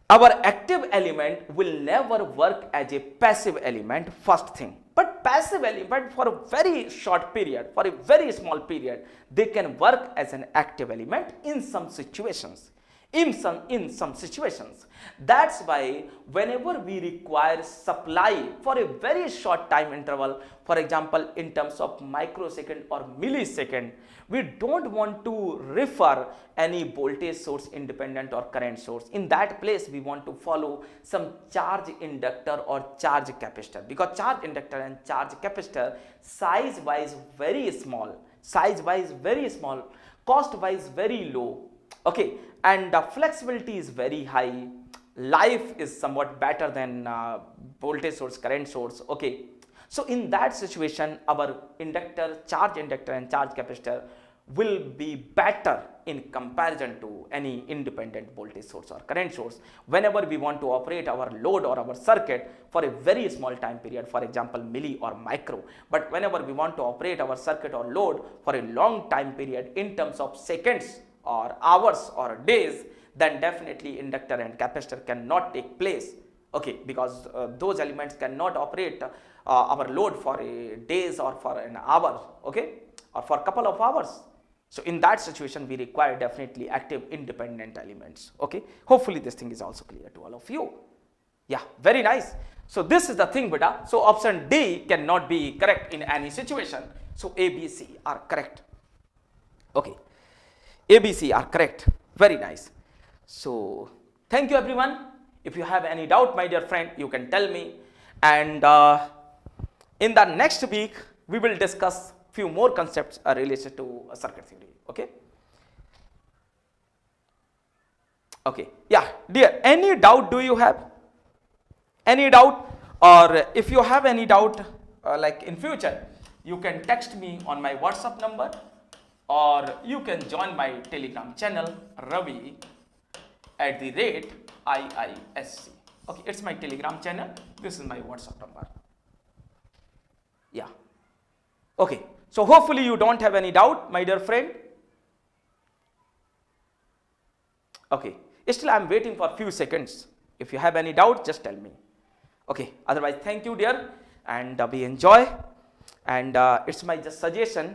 Our active element will never work as a passive element, first thing, but passive element for a very short period, for a very small period, they can work as an active element in some situations. In some situations. That's why whenever we require supply for a very short time interval, for example in terms of microsecond or millisecond, we don't want to refer any voltage source independent or current source. In that place we want to follow some charge inductor or charge capacitor, because charge inductor and charge capacitor size wise very small, cost wise very low. Okay, and the flexibility is very high, life is somewhat better than voltage source, current source. Okay, so in that situation our inductor, charge inductor and charge capacitor will be better in comparison to any independent voltage source or current source whenever we want to operate our load or our circuit for a very small time period, for example milli or micro. But whenever we want to operate our circuit or load for a long time period in terms of seconds or hours or days, then definitely inductor and capacitor cannot take place. Okay, because those elements cannot operate our load for a days or for an hour, okay, or for a couple of hours. So in that situation we require definitely active independent elements. Okay, hopefully this thing is also clear to all of you. Yeah, very nice. So this is the thing beta. So option D cannot be correct in any situation. So A, B, C are correct. Okay, A, B, C are correct. Very nice. So thank you everyone. If you have any doubt, my dear friend, you can tell me, and in the next week we will discuss few more concepts related to circuit theory. Okay, okay, yeah dear, any doubt do you have? Any doubt? Or if you have any doubt like in future, you can text me on my WhatsApp number, or you can join my Telegram channel Ravi@IISC. Okay, it's my Telegram channel. This is my WhatsApp number. Yeah. Okay. So hopefully you don't have any doubt, my dear friend. Okay. Still I am waiting for a few seconds. If you have any doubt, just tell me. Okay. Otherwise, thank you, dear, and we enjoy. And it's my just suggestion.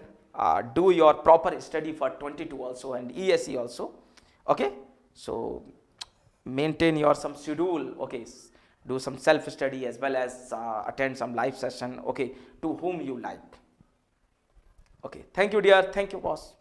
Do your proper study for 22 also and ESE also. Okay, so maintain your some schedule. Okay, do some self study as well as attend some live session. Okay, to whom you like. Okay, thank you dear, thank you boss.